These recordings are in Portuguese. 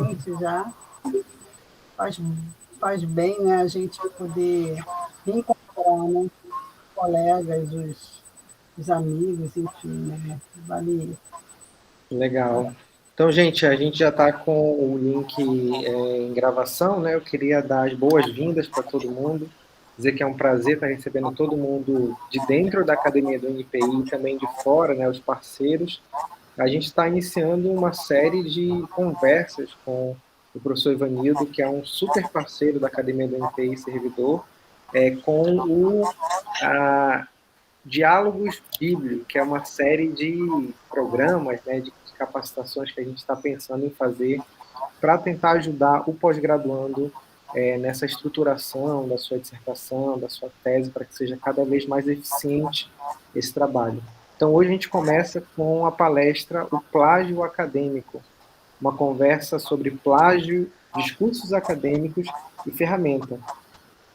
gente já. Faz bem, né, a gente poder reencontrar, né, os colegas, os amigos, enfim, né? Vale. Legal. Então, gente, a gente já está com o link em gravação, né? Eu queria dar as boas-vindas para todo mundo, dizer que é um prazer estar recebendo todo mundo de dentro da academia do NPI e também de fora, né? Os parceiros. A gente está iniciando uma série de conversas com o professor Ivanildo, que é um super parceiro da academia do NPI Servidor, com a Diálogos Bíblicos, que é uma série de programas, né, de capacitações que a gente está pensando em fazer para tentar ajudar o pós-graduando nessa estruturação da sua dissertação, da sua tese, para que seja cada vez mais eficiente esse trabalho. Então, hoje a gente começa com a palestra O Plágio Acadêmico, uma conversa sobre plágio, discursos acadêmicos e ferramenta.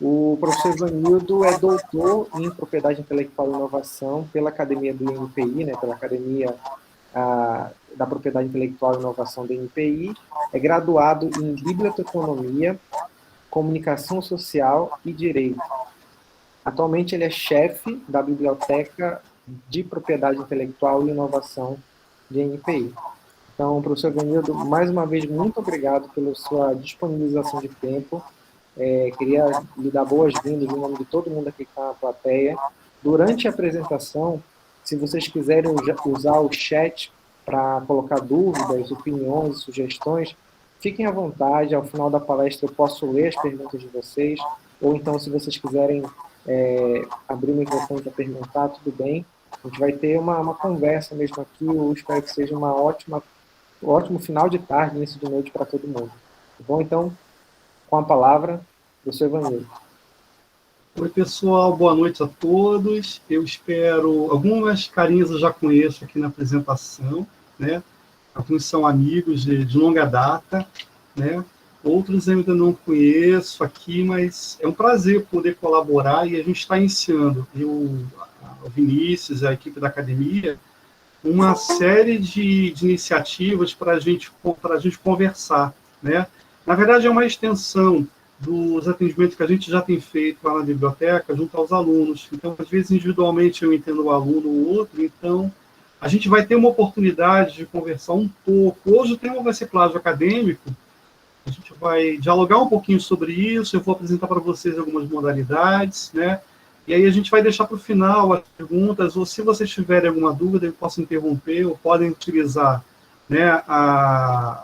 O professor Ivanildo é doutor em Propriedade Intelectual e Inovação pela Academia do INPI, né, pela Academia da Propriedade Intelectual e Inovação do INPI, é graduado em Biblioteconomia, Comunicação Social e Direito. Atualmente ele é chefe da Biblioteca de Propriedade Intelectual e Inovação do INPI. Então, professor Ivanildo, mais uma vez, muito obrigado pela sua disponibilização de tempo. Queria lhe dar boas-vindas em nome de todo mundo aqui que está na plateia. Durante a apresentação, se vocês quiserem usar o chat para colocar dúvidas, opiniões, sugestões, fiquem à vontade. Ao final da palestra eu posso ler as perguntas de vocês, ou então, se vocês quiserem abrir o microfone para perguntar, tudo bem. A gente vai ter uma conversa mesmo aqui. Eu espero que seja um ótimo final de tarde, início de noite para todo mundo. Tá bom? Então, com a palavra, professor Ivanildo. Oi, pessoal, boa noite a todos. Eu espero... Algumas carinhas eu já conheço aqui na apresentação, né? Alguns são amigos de longa data, né? Outros eu ainda não conheço aqui, mas é um prazer poder colaborar e a gente está iniciando, o Vinícius, a equipe da academia, uma série de iniciativas para a gente conversar, né? Na verdade, é uma extensão dos atendimentos que a gente já tem feito lá na biblioteca, junto aos alunos. Então, às vezes, individualmente, eu entendo o aluno ou outro, então, a gente vai ter uma oportunidade de conversar um pouco. Hoje o tema vai ser plágio acadêmico, a gente vai dialogar um pouquinho sobre isso, eu vou apresentar para vocês algumas modalidades, né? E aí a gente vai deixar para o final as perguntas, ou se vocês tiverem alguma dúvida, eu posso interromper, ou podem utilizar, né,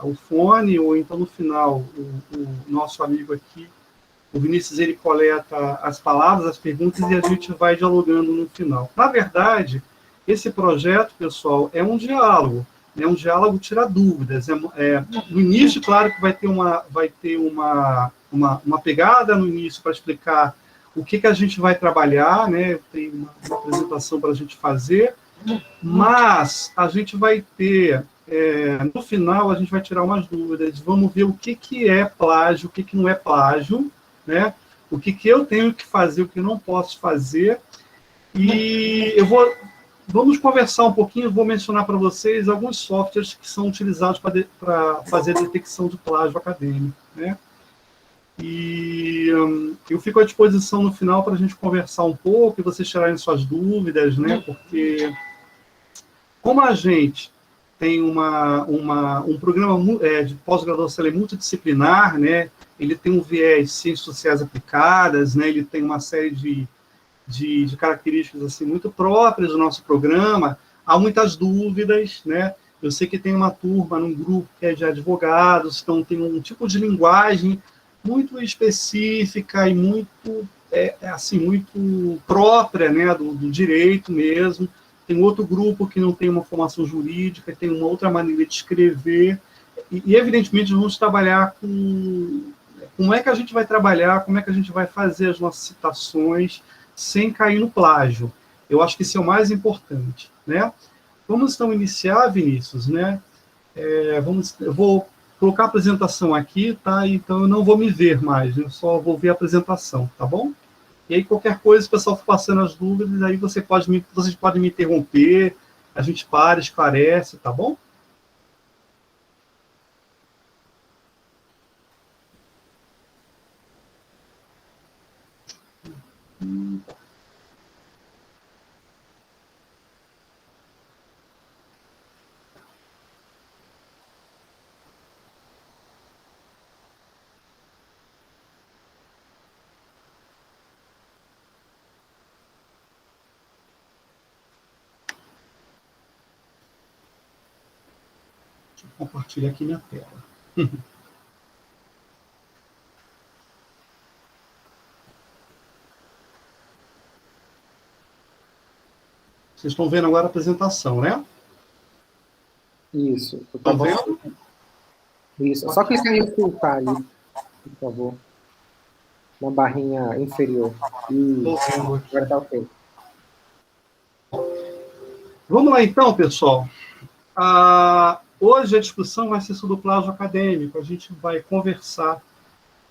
o fone, ou então no final, o nosso amigo aqui, o Vinícius, ele coleta as palavras, as perguntas, e a gente vai dialogando no final. Na verdade, esse projeto, pessoal, é um diálogo tira dúvidas. No início, claro que vai ter uma pegada no início para explicar o que a gente vai trabalhar, né? Tem uma apresentação para a gente fazer, mas a gente vai ter, no final, a gente vai tirar umas dúvidas, vamos ver o que é plágio, o que não é plágio, né? O que eu tenho que fazer, o que eu não posso fazer, e vamos conversar um pouquinho, vou mencionar para vocês alguns softwares que são utilizados para fazer a detecção de plágio acadêmico, né? E eu fico à disposição no final para a gente conversar um pouco e vocês tirarem suas dúvidas, né? Porque, como a gente tem um programa de pós-graduação multidisciplinar, né? Ele tem um viés de ciências sociais aplicadas, né? Ele tem uma série de características assim, muito próprias do nosso programa, há muitas dúvidas, né? Eu sei que tem uma turma num grupo que é de advogados, então tem um tipo de linguagem muito específica e muito, muito própria, né, do direito mesmo. Tem outro grupo que não tem uma formação jurídica, tem uma outra maneira de escrever, e evidentemente vamos trabalhar como é que a gente vai trabalhar, como é que a gente vai fazer as nossas citações sem cair no plágio. Eu acho que isso é o mais importante, né? Vamos então iniciar, Vinícius, né? Eu vou colocar a apresentação aqui, tá? Então eu não vou me ver mais, eu só vou ver a apresentação, tá bom? E aí qualquer coisa, o pessoal for passando as dúvidas, aí vocês podem me interromper, a gente para, esclarece, tá bom? Deixa eu compartilhar aqui minha tela. Vocês estão vendo agora a apresentação, né? Isso. Eu Estão tava... vendo? Isso. É só clicar em ocultar ali, por favor. Na barrinha inferior. Estou Isso. vendo aqui. Agora tá ok. Vamos lá então, pessoal. Hoje a discussão vai ser sobre o plágio acadêmico. A gente vai conversar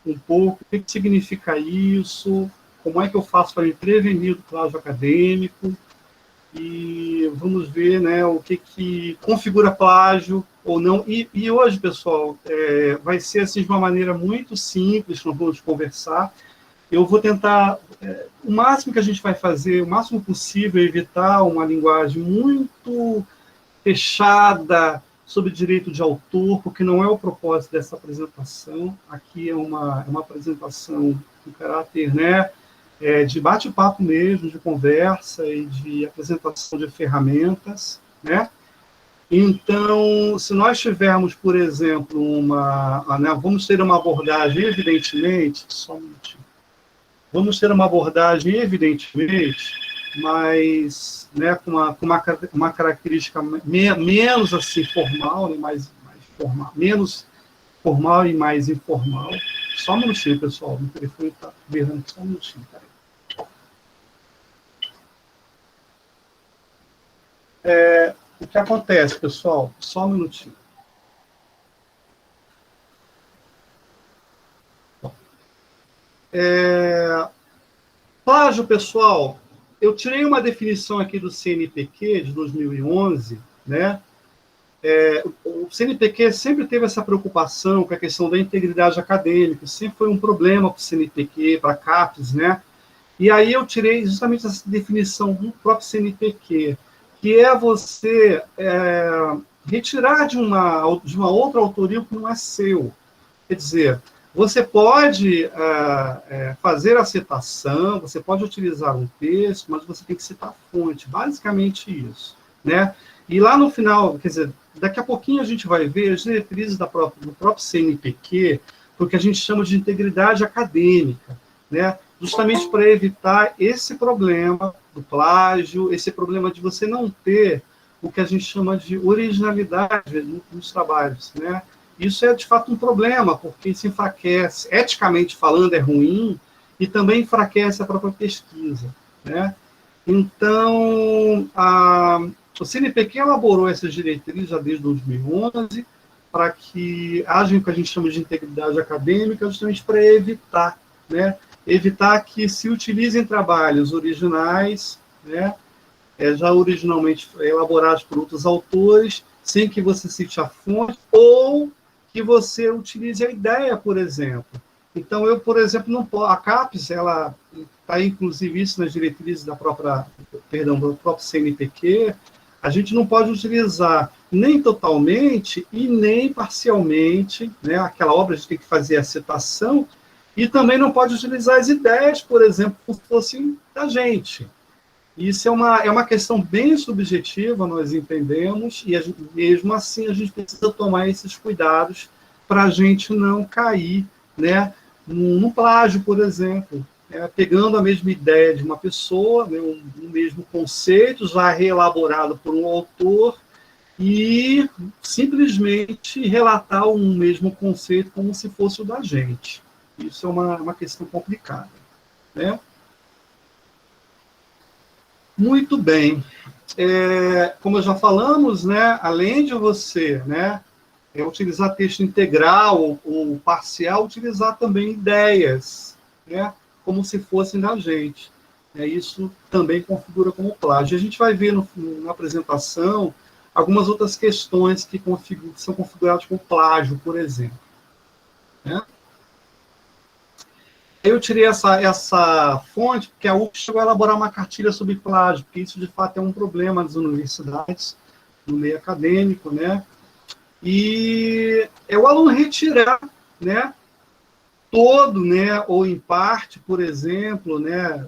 um pouco o que significa isso, como é que eu faço para me prevenir do plágio acadêmico, e vamos ver, né, o que configura plágio ou não. E hoje, pessoal, vai ser assim, de uma maneira muito simples, nós vamos conversar. Eu vou tentar, o máximo que a gente vai fazer, o máximo possível, evitar uma linguagem muito fechada sobre direito de autor, porque não é o propósito dessa apresentação. Aqui é uma apresentação com caráter, né, de bate-papo mesmo, de conversa e de apresentação de ferramentas, né? Então, se nós tivermos, por exemplo, vamos ter uma abordagem, evidentemente, só um minutinho. Vamos ter uma abordagem, evidentemente, mas, né, com uma característica menos assim formal, né, mais formal, menos formal e mais informal. Só um minutinho, pessoal, o telefone está berrando, só um minutinho, peraí. O que acontece, pessoal? Só um minutinho. Plágio, pessoal, eu tirei uma definição aqui do CNPq de 2011, né? O CNPq sempre teve essa preocupação com a questão da integridade acadêmica, sempre foi um problema para o CNPq, para a CAPES, né? E aí eu tirei justamente essa definição do próprio CNPq, que é você retirar de uma outra autoria o que não é seu. Quer dizer, você pode fazer a citação, você pode utilizar um texto, mas você tem que citar a fonte, basicamente isso, né? E lá no final, quer dizer, daqui a pouquinho a gente vai ver as diretrizes do próprio CNPq, porque a gente chama de integridade acadêmica, né? Justamente para evitar esse problema do plágio, esse problema de você não ter o que a gente chama de originalidade nos trabalhos, né? Isso é, de fato, um problema, porque isso enfraquece, eticamente falando, é ruim, e também enfraquece a própria pesquisa, né? Então, o CNPq elaborou essas diretrizes já desde 2011, para que haja o que a gente chama de integridade acadêmica, justamente para evitar, né? Evitar que se utilizem trabalhos originais, né? Já originalmente elaborados por outros autores, sem que você cite a fonte, ou que você utilize a ideia, por exemplo. Então, eu, por exemplo, não posso, a CAPES, ela está inclusive isso nas diretrizes do próprio CNPq, a gente não pode utilizar nem totalmente e nem parcialmente, né? Aquela obra a gente tem que fazer a citação, e também não pode utilizar as ideias, por exemplo, como se fossem da gente. Isso é uma questão bem subjetiva, nós entendemos, e mesmo assim a gente precisa tomar esses cuidados para a gente não cair, né, num plágio, por exemplo, pegando a mesma ideia de uma pessoa, né, um mesmo conceito já reelaborado por um autor, e simplesmente relatar um mesmo conceito como se fosse o da gente. Isso é uma questão complicada, né? Muito bem. Como já falamos, né, além de você, né, utilizar texto integral ou parcial, utilizar também ideias, né, como se fossem da gente. Isso também configura como plágio. A gente vai ver na apresentação algumas outras questões que são configuradas como plágio, por exemplo, né? Eu tirei essa fonte, porque a UFSC chegou a elaborar uma cartilha sobre plágio, porque isso, de fato, é um problema nas universidades, no meio acadêmico, né? E é o aluno retirar, né, todo, né, ou em parte, por exemplo, né,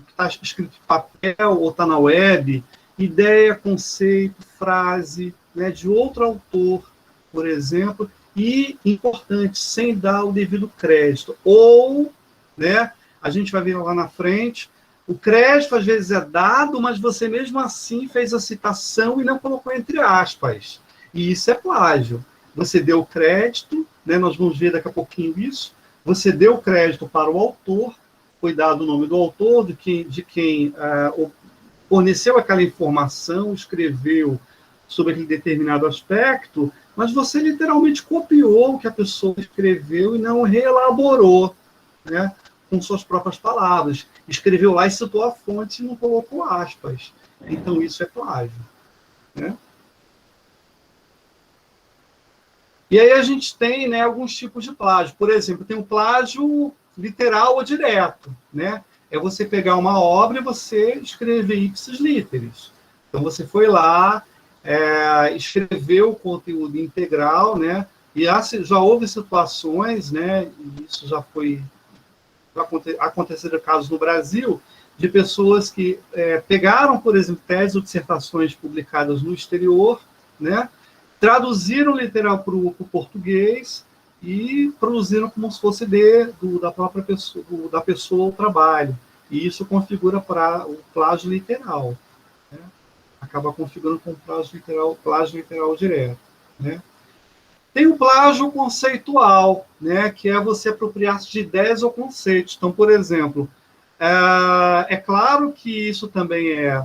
que está escrito em papel ou está na web, ideia, conceito, frase, né, de outro autor, por exemplo, e, importante, sem dar o devido crédito. Ou, né, a gente vai ver lá na frente, o crédito às vezes é dado, mas você mesmo assim fez a citação e não colocou entre aspas. E isso é plágio. Você deu crédito, né, nós vamos ver daqui a pouquinho isso, você deu crédito para o autor, foi dado o nome do autor, de quem forneceu aquela informação, escreveu sobre aquele determinado aspecto, mas você literalmente copiou o que a pessoa escreveu e não reelaborou, né, com suas próprias palavras. Escreveu lá e citou a fonte e não colocou aspas. Então, isso é plágio, né? E aí a gente tem, né, alguns tipos de plágio. Por exemplo, tem o plágio literal ou direto, né? É você pegar uma obra e você escrever ipsis literis. Então, você foi lá, escreveu o conteúdo integral, né? E já houve situações, né? E isso já aconteceram casos no Brasil, de pessoas que pegaram, por exemplo, teses ou dissertações publicadas no exterior, né? Traduziram literal para o português e produziram como se fosse da própria pessoa, da pessoa o trabalho. E isso configura para o plágio literal, né? Acaba configurando com plágio literal direto, né? Tem o plágio conceitual, né, que é você apropriar-se de ideias ou conceitos. Então, por exemplo, é claro que isso também é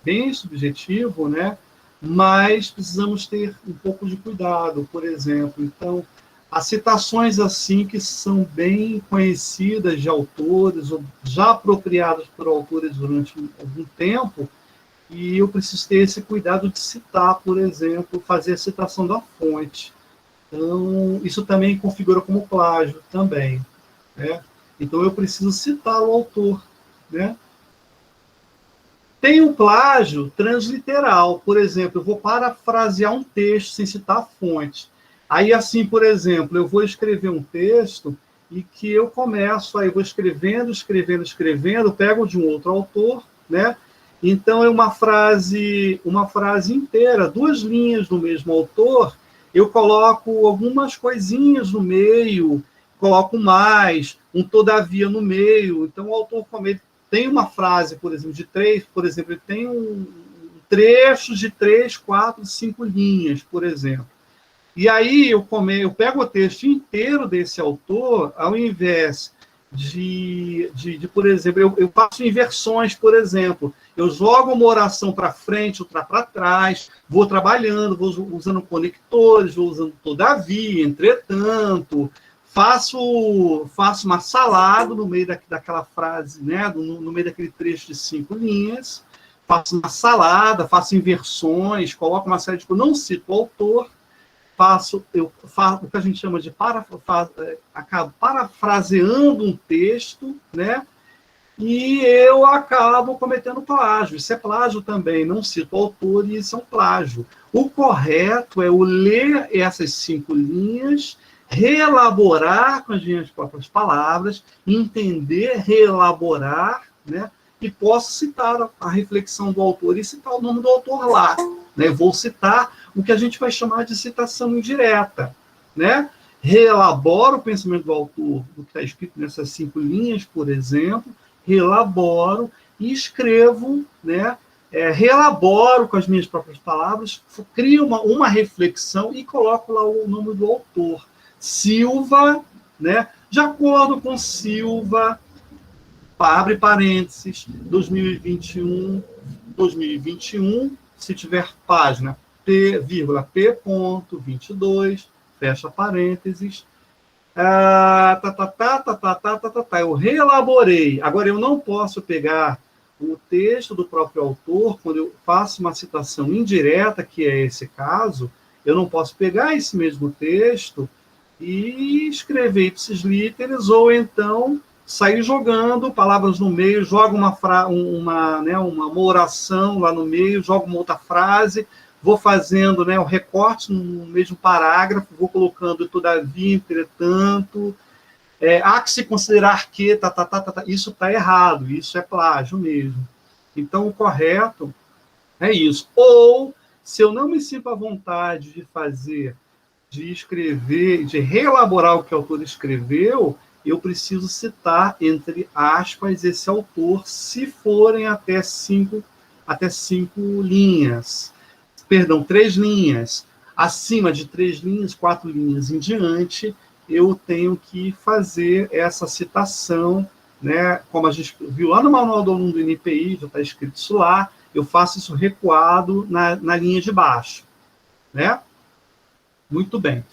bem subjetivo, né, mas precisamos ter um pouco de cuidado, por exemplo. Então, há citações assim que são bem conhecidas de autores, ou já apropriadas por autores durante algum tempo, e eu preciso ter esse cuidado de citar, por exemplo, fazer a citação da fonte. Então, isso também configura como plágio também, né? Então, eu preciso citar o autor, né? Tem o plágio transliteral, por exemplo, eu vou parafrasear um texto sem citar a fonte. Aí, assim, por exemplo, eu vou escrever um texto e que eu começo, aí eu vou escrevendo, pego de um outro autor, né? Então, é uma frase inteira, 2 linhas do mesmo autor, eu coloco algumas coisinhas no meio, coloco mais, um todavia no meio. Então, o autor tem uma frase, por exemplo, de 3, por exemplo, ele tem trechos de 3, 4, 5 linhas, por exemplo. E aí eu pego o texto inteiro desse autor, ao invés por exemplo, eu faço inversões, por exemplo. Eu jogo uma oração para frente, outra para trás, vou trabalhando, vou usando conectores, vou usando todavia, entretanto, faço uma salada no meio daquela frase, né? No meio daquele trecho de 5 linhas, faço uma salada, faço inversões, coloco uma série de coisas, não cito o autor, eu faço o que a gente chama de acabo parafraseando um texto, né? E eu acabo cometendo plágio. Isso é plágio também, não cito o autor e isso é um plágio. O correto é eu ler essas 5 linhas, reelaborar com as minhas próprias palavras, entender, reelaborar, né? E posso citar a reflexão do autor e citar o nome do autor lá, né? Vou citar o que a gente vai chamar de citação indireta, né? Reelaboro o pensamento do autor, do que está escrito nessas 5 linhas, por exemplo, reelaboro e escrevo, né? Reelaboro com as minhas próprias palavras, crio uma reflexão e coloco lá o nome do autor. Silva, né? De acordo com Silva, abre parênteses, 2021, se tiver página P.22, fecha parênteses, eu reelaborei. Agora, eu não posso pegar o texto do próprio autor, quando eu faço uma citação indireta, que é esse caso, eu não posso pegar esse mesmo texto e escrever ipsis literis, ou então sair jogando palavras no meio, joga uma oração lá no meio, joga uma outra frase, vou fazendo, né, o recorte no mesmo parágrafo, vou colocando todavia, entretanto, há que se considerar que, isso está errado, isso é plágio mesmo. Então, o correto é isso. Ou Se eu não me sinto à vontade de fazer, de escrever, de reelaborar o que o autor escreveu, eu preciso citar, entre aspas, esse autor, se forem até cinco linhas. Perdão, 3 linhas. Acima de 3 linhas, 4 linhas em diante, eu tenho que fazer essa citação, né? Como a gente viu lá no Manual do Aluno do NPI, já está escrito isso lá, eu faço isso recuado na linha de baixo, né? Muito bem.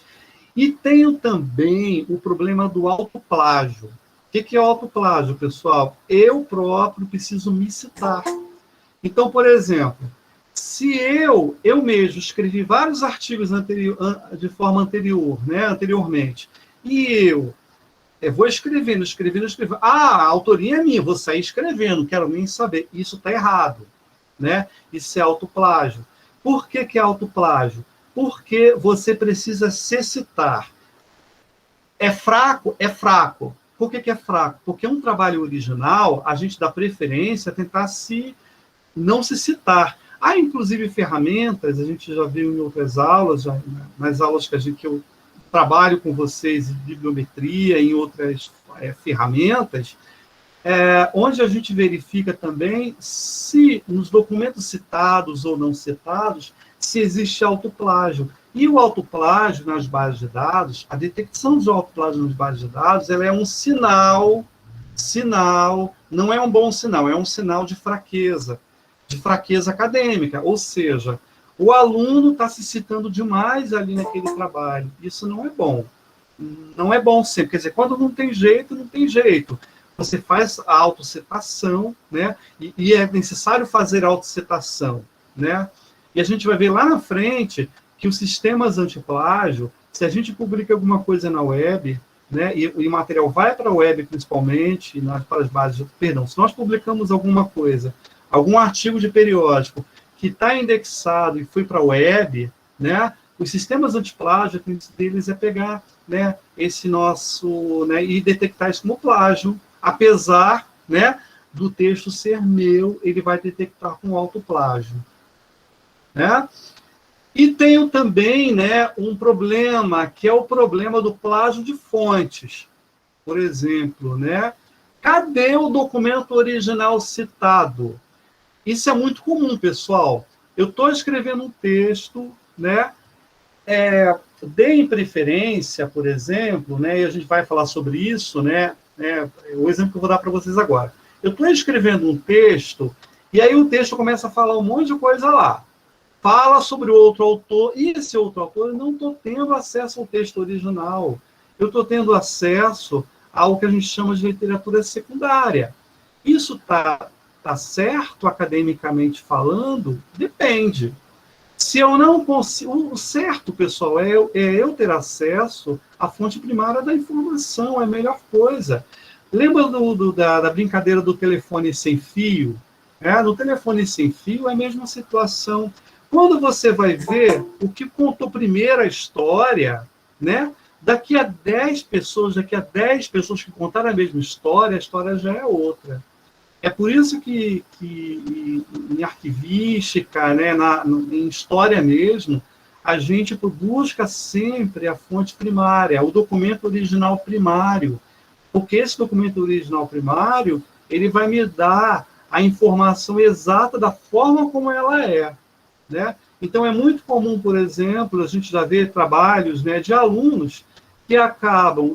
E tenho também o problema do autoplágio. O que é autoplágio, pessoal? Eu próprio preciso me citar. Então, por exemplo, se eu mesmo escrevi vários artigos de forma anterior, né, anteriormente, e eu vou escrevendo. Ah, a autoria é minha, vou sair escrevendo, não quero nem saber. Isso está errado, né? Isso é autoplágio. Por que é autoplágio? Porque você precisa se citar. É fraco? É fraco. Por que é fraco? Porque um trabalho original, a gente dá preferência a tentar não se citar. Há, inclusive, ferramentas, a gente já viu em outras aulas, nas aulas que eu trabalho com vocês em bibliometria, em outras ferramentas, onde a gente verifica também se nos documentos citados ou não citados, se existe autoplágio. E o autoplágio nas bases de dados, a detecção de autoplágio nas bases de dados, ela é um sinal, não é um bom sinal, é um sinal de fraqueza acadêmica, ou seja, o aluno está se citando demais ali naquele trabalho. Isso não é bom. Não é bom sempre. Quer dizer, quando não tem jeito, não tem jeito. Você faz a autocitação, né? E é necessário fazer a autocitação, né? E a gente vai ver lá na frente que os sistemas antiplágio, se a gente publica alguma coisa na web, né, e o material vai para a web principalmente, para as bases, perdão, se nós publicamos alguma coisa, algum artigo de periódico que está indexado e foi para a web, né, os sistemas antiplágio, a deles é pegar, né, esse nosso, né, e detectar isso como plágio, apesar, né, do texto ser meu, ele vai detectar com autoplágio, né? E tenho também, né, um problema, que é o problema do plágio de fontes. Por exemplo, né? Cadê o documento original citado? Isso é muito comum, pessoal. Eu estou escrevendo um texto, né? Deem preferência, por exemplo, né? E a gente vai falar sobre isso, né? O exemplo que eu vou dar para vocês agora. Eu estou escrevendo um texto, e aí o texto começa a falar um monte de coisa lá. Fala sobre outro autor, e esse outro autor, eu não estou tendo acesso ao texto original. Eu estou tendo acesso ao que a gente chama de literatura secundária. Isso está certo academicamente falando? Depende. Se eu não consigo... O certo, pessoal, é eu ter acesso à fonte primária da informação, é a melhor coisa. Lembra da brincadeira do telefone sem fio? No telefone sem fio é a mesma situação. Quando você vai ver o que contou primeiro a história, né? Daqui a 10 pessoas que contaram a mesma história, a história já é outra. É por isso que em arquivística, né, em história mesmo, a gente busca sempre a fonte primária, o documento original primário, porque esse documento original primário, ele vai me dar a informação exata da forma como ela é. Né? Então, é muito comum, por exemplo, a gente já vê trabalhos, né, de alunos que acabam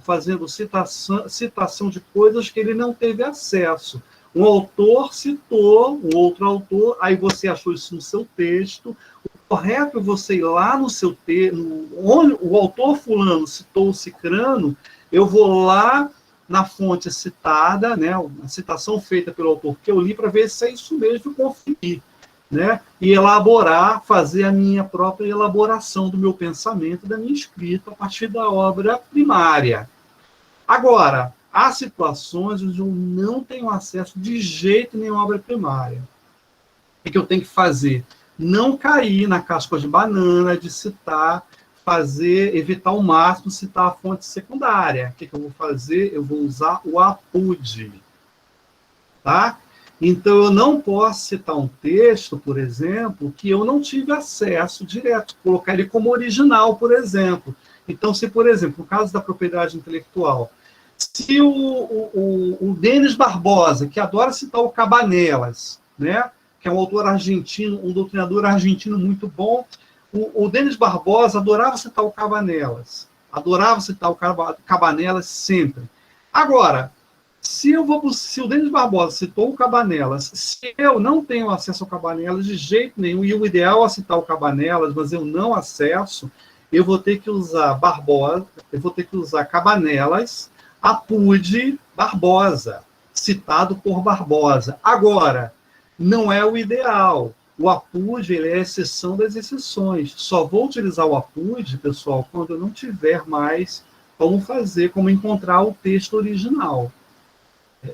fazendo citação de coisas que ele não teve acesso. Um autor citou, um outro autor, aí você achou isso no seu texto. O correto é você ir lá no seu texto, onde o autor fulano citou o cicrano, eu vou lá na fonte citada, né, a citação feita pelo autor que eu li, para ver se é isso mesmo, conferir. Né, e fazer a minha própria elaboração do meu pensamento, da minha escrita, a partir da obra primária. Agora, há situações onde eu não tenho acesso de jeito nenhum à obra primária. O que eu tenho que fazer? Não cair na casca de banana, de citar, evitar ao máximo citar a fonte secundária. O que eu vou fazer? Eu vou usar o APUD. Tá? Então, eu não posso citar um texto, por exemplo, que eu não tive acesso direto, colocar ele como original, por exemplo. Então, se, por exemplo, no caso da propriedade intelectual, se o Denis Barbosa, que adora citar o Cabanelas, né, que é um autor argentino, um doutrinador argentino muito bom, o Denis Barbosa adorava citar o Cabanelas, adorava citar o Cabanelas sempre. Agora, se o Denis Barbosa citou o Cabanelas, se eu não tenho acesso ao Cabanelas de jeito nenhum, e o ideal é citar o Cabanelas, mas eu não acesso, eu vou ter que usar Barbosa, eu vou ter que usar Cabanelas, Apude, Barbosa, citado por Barbosa. Agora, não é o ideal. O Apude, ele é a exceção das exceções. Só vou utilizar o Apude, pessoal, quando eu não tiver mais como encontrar o texto original.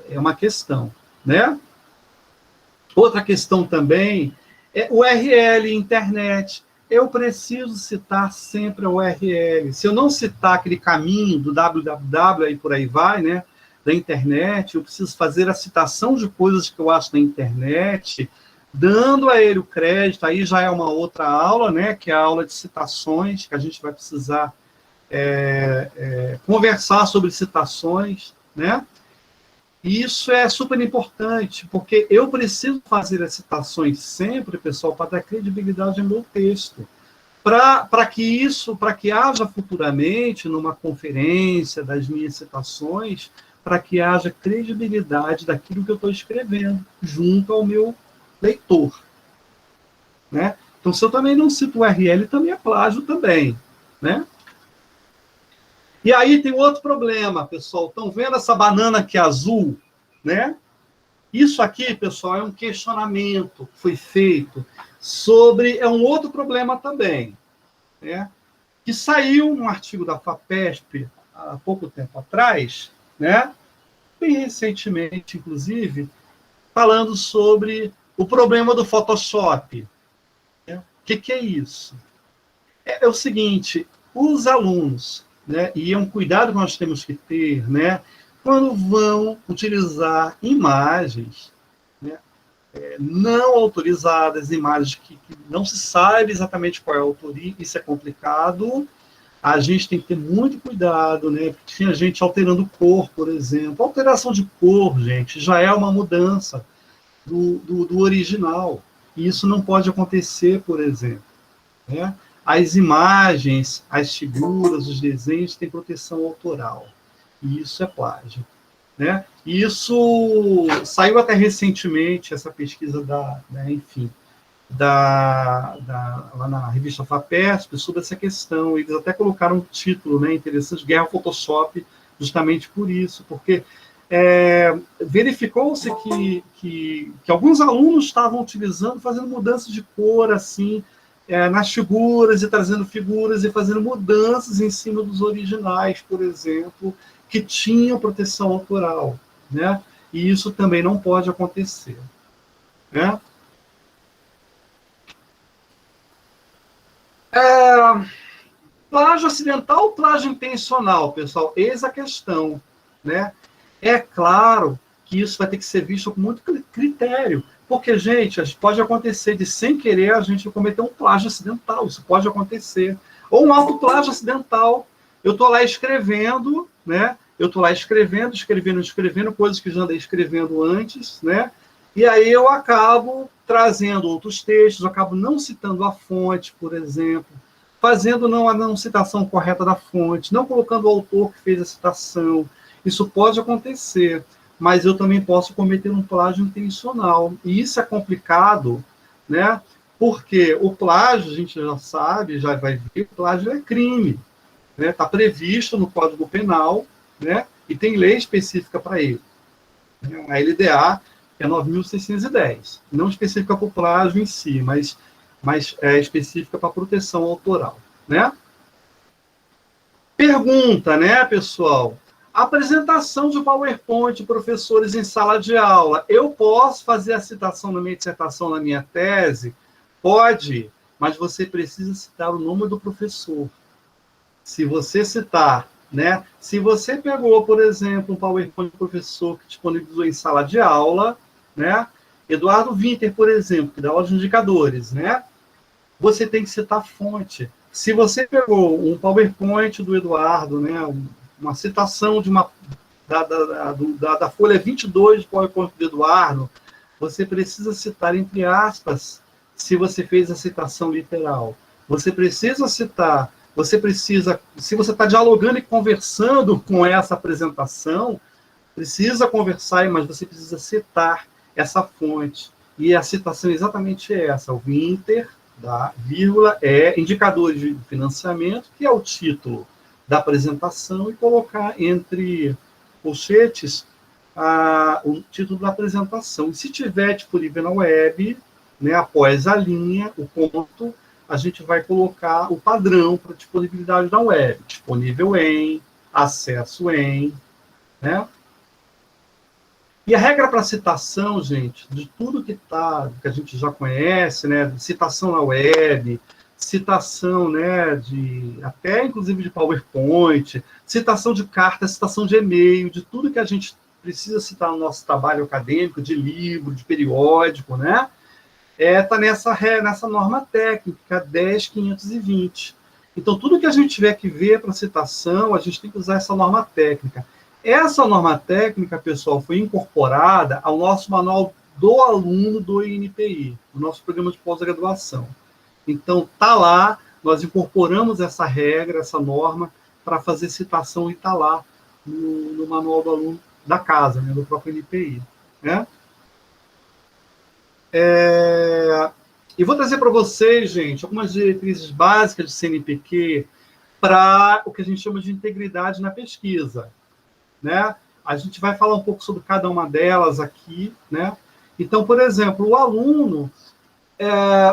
É uma questão, né? Outra questão também é o URL, internet. Eu preciso citar sempre a URL. Se eu não citar aquele caminho do www e por aí vai, né, da internet, eu preciso fazer a citação de coisas que eu acho na internet, dando a ele o crédito. Aí já é uma outra aula, né, que é a aula de citações, que a gente vai precisar conversar sobre citações, né? E isso é super importante, porque eu preciso fazer as citações sempre, pessoal, para dar credibilidade ao meu texto. Para que haja futuramente, numa conferência das minhas citações, para que haja credibilidade daquilo que eu estou escrevendo, junto ao meu leitor. Né? Então, se eu também não cito o URL, também é plágio também. Né? E aí tem outro problema, pessoal. Estão vendo essa banana aqui azul? Né? Isso aqui, pessoal, é um questionamento que foi feito sobre... É um outro problema também. Né? Que saiu um artigo da FAPESP há pouco tempo atrás, né? Bem recentemente, inclusive, falando sobre o problema do Photoshop. Né? O que é isso? É o seguinte, os alunos... Né? E é um cuidado que nós temos que ter, né? Quando vão utilizar imagens, né? Não autorizadas, imagens que não se sabe exatamente qual é a autoria, isso é complicado. A gente tem que ter muito cuidado, né? Porque tinha gente alterando cor, por exemplo. A alteração de cor, gente, já é uma mudança do original. E isso não pode acontecer, por exemplo. Né? As imagens, as figuras, os desenhos têm proteção autoral. E isso é plágio. Né? E isso saiu até recentemente, essa pesquisa lá na revista FAPESP, sobre essa questão. Eles até colocaram um título, né, interessante, Guerra ao Photoshop, justamente por isso, porque verificou-se que alguns alunos estavam utilizando, fazendo mudanças de cor, assim, nas figuras, e trazendo figuras e fazendo mudanças em cima dos originais, por exemplo, que tinham proteção autoral, né? E isso também não pode acontecer, né? Plágio acidental ou plágio intencional, pessoal? Eis a questão, né? É claro que isso vai ter que ser visto com muito critério, porque, gente, pode acontecer de, sem querer, a gente cometer um plágio acidental, isso pode acontecer. Ou um autoplágio acidental. Eu estou lá escrevendo, né? Eu estou lá escrevendo coisas que já andei escrevendo antes, né? E aí eu acabo trazendo outros textos, eu acabo não citando a fonte, por exemplo, fazendo a não citação correta da fonte, não colocando o autor que fez a citação. Isso pode acontecer, mas eu também posso cometer um plágio intencional. E isso é complicado, né? Porque o plágio, a gente já sabe, já vai ver, o plágio é crime. Está previsto no Código Penal, né? E tem lei específica para ele. A LDA é 9.610. Não específica para o plágio em si, mas é específica para proteção autoral. Né? Pergunta, né, pessoal? Apresentação de PowerPoint, professores em sala de aula. Eu posso fazer a citação na minha dissertação, na minha tese? Pode, mas você precisa citar o nome do professor. Se você citar, né? Se você pegou, por exemplo, um PowerPoint do professor que disponibilizou em sala de aula, né? Eduardo Winter, por exemplo, que dá aula de indicadores, né? Você tem que citar a fonte. Se você pegou um PowerPoint do Eduardo, né, uma citação de da folha 22 do PowerPoint do Eduardo, você precisa citar entre aspas se você fez a citação literal. Você precisa citar, se você está dialogando e conversando com essa apresentação, precisa conversar, mas você precisa citar essa fonte. E a citação é exatamente essa, o Winter, da vírgula, indicadores de financiamento, que é o título da apresentação, e colocar entre colchetes o título da apresentação. E se tiver disponível na web, né, após a linha, o ponto, a gente vai colocar o padrão para disponibilidade da web. Disponível em, acesso em, né? E a regra para citação, gente, de tudo que a gente já conhece, né, citação na web, citação, né, até inclusive de PowerPoint, citação de carta, citação de e-mail, de tudo que a gente precisa citar no nosso trabalho acadêmico, de livro, de periódico, né, está nessa norma técnica 10.520. Então, tudo que a gente tiver que ver para citação, a gente tem que usar essa norma técnica. Essa norma técnica, pessoal, foi incorporada ao nosso manual do aluno do INPI, o nosso programa de pós-graduação. Então, está lá, nós incorporamos essa regra, essa norma, para fazer citação e está lá no manual do aluno da casa, né, do próprio INPI. Né? E vou trazer para vocês, gente, algumas diretrizes básicas de CNPq para o que a gente chama de integridade na pesquisa. Né? A gente vai falar um pouco sobre cada uma delas aqui, né? Então, por exemplo, o aluno,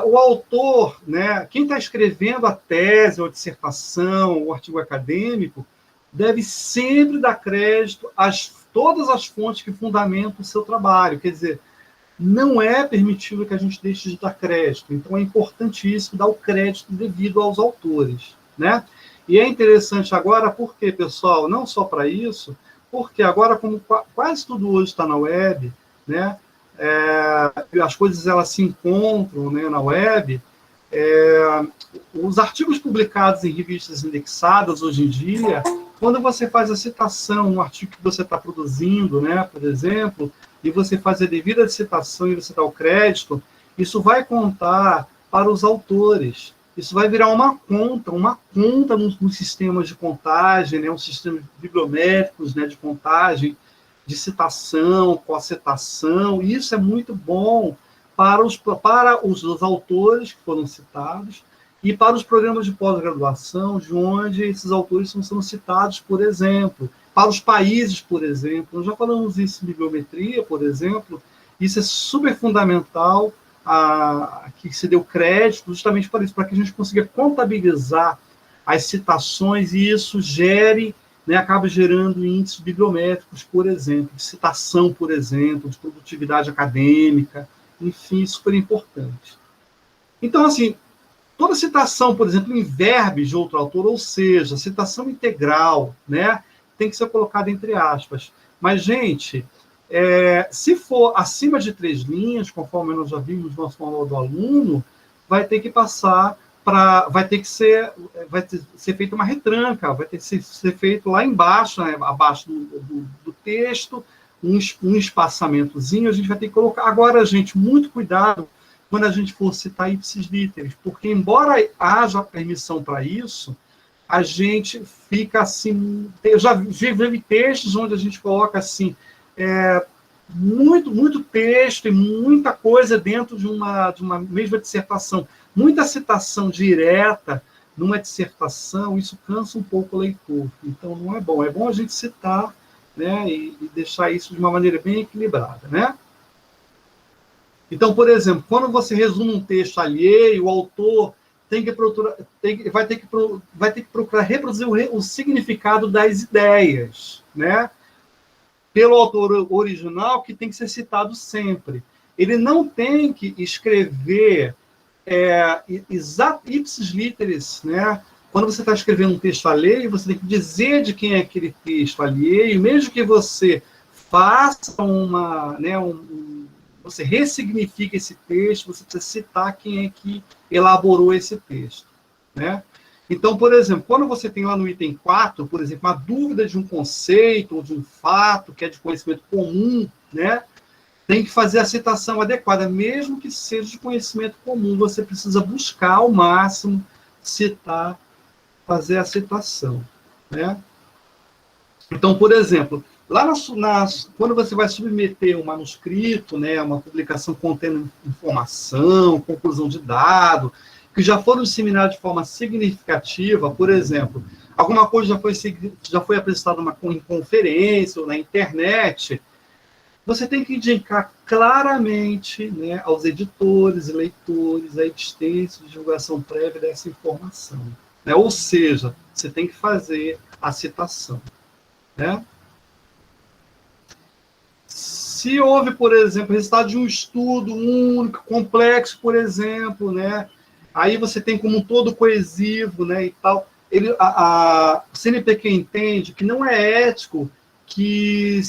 o autor, né? Quem está escrevendo a tese, ou a dissertação, o artigo acadêmico, deve sempre dar crédito a todas as fontes que fundamentam o seu trabalho. Quer dizer, não é permitido que a gente deixe de dar crédito. Então, é importantíssimo dar o crédito devido aos autores, né? E é interessante agora, porque, pessoal, não só para isso, porque agora, como quase tudo hoje está na web, né, as coisas elas se encontram, né, na web, os artigos publicados em revistas indexadas hoje em dia, quando você faz a citação no artigo que você está produzindo, né, por exemplo, e você faz a devida citação e você dá o crédito, isso vai contar para os autores. Isso vai virar uma conta nos sistemas de contagem, né, um sistema bibliométricos, né, de contagem, de citação, coacetação. Isso é muito bom para os autores que foram citados e para os programas de pós-graduação, de onde esses autores estão sendo citados, por exemplo, para os países, por exemplo. Nós já falamos isso em bibliometria, por exemplo. Isso é super fundamental, que se deu crédito justamente para isso, para que a gente consiga contabilizar as citações e isso gere, né, acaba gerando índices bibliométricos, por exemplo, de citação, por exemplo, de produtividade acadêmica, enfim, super importante. Então, assim, toda citação, por exemplo, em verbos de outro autor, ou seja, citação integral, né, tem que ser colocada entre aspas. Mas, gente, se for acima de 3 linhas, conforme nós já vimos no nosso manual do aluno, vai ter que passar vai ter que ser feita uma retranca, vai ter que ser feito lá embaixo, né, abaixo do texto, um espaçamentozinho, a gente vai ter que colocar. Agora, gente, muito cuidado quando a gente for citar ipsis literis, porque embora haja permissão para isso, a gente fica assim. Eu já vi textos onde a gente coloca assim, muito texto e muita coisa dentro de uma mesma dissertação. Muita citação direta numa dissertação, isso cansa um pouco o leitor. Então, não é bom. É bom a gente citar, né, e deixar isso de uma maneira bem equilibrada, né? Então, por exemplo, quando você resume um texto alheio, o autor vai ter que procurar reproduzir o significado das ideias, né? Pelo autor original, que tem que ser citado sempre. Ele não tem que escrever ipsis literis, né? Quando você está escrevendo um texto alheio, você tem que dizer de quem é aquele texto alheio, mesmo que você faça você ressignifica esse texto, você precisa citar quem é que elaborou esse texto, né? Então, por exemplo, quando você tem lá no item 4, por exemplo, uma dúvida de um conceito ou de um fato que é de conhecimento comum, né? Tem que fazer a citação adequada, mesmo que seja de conhecimento comum, você precisa buscar ao máximo citar, fazer a citação, né? Então, por exemplo, lá quando você vai submeter um manuscrito, né, uma publicação contendo informação, conclusão de dado, que já foram disseminados de forma significativa, por exemplo, alguma coisa já foi apresentada em conferência ou na internet, você tem que indicar claramente, né, aos editores e leitores a existência de divulgação prévia dessa informação, né? Ou seja, você tem que fazer a citação, né? Se houve, por exemplo, resultado de um estudo único, complexo, por exemplo, né, aí você tem como um todo coesivo, né, e tal, o CNPq entende que não é ético que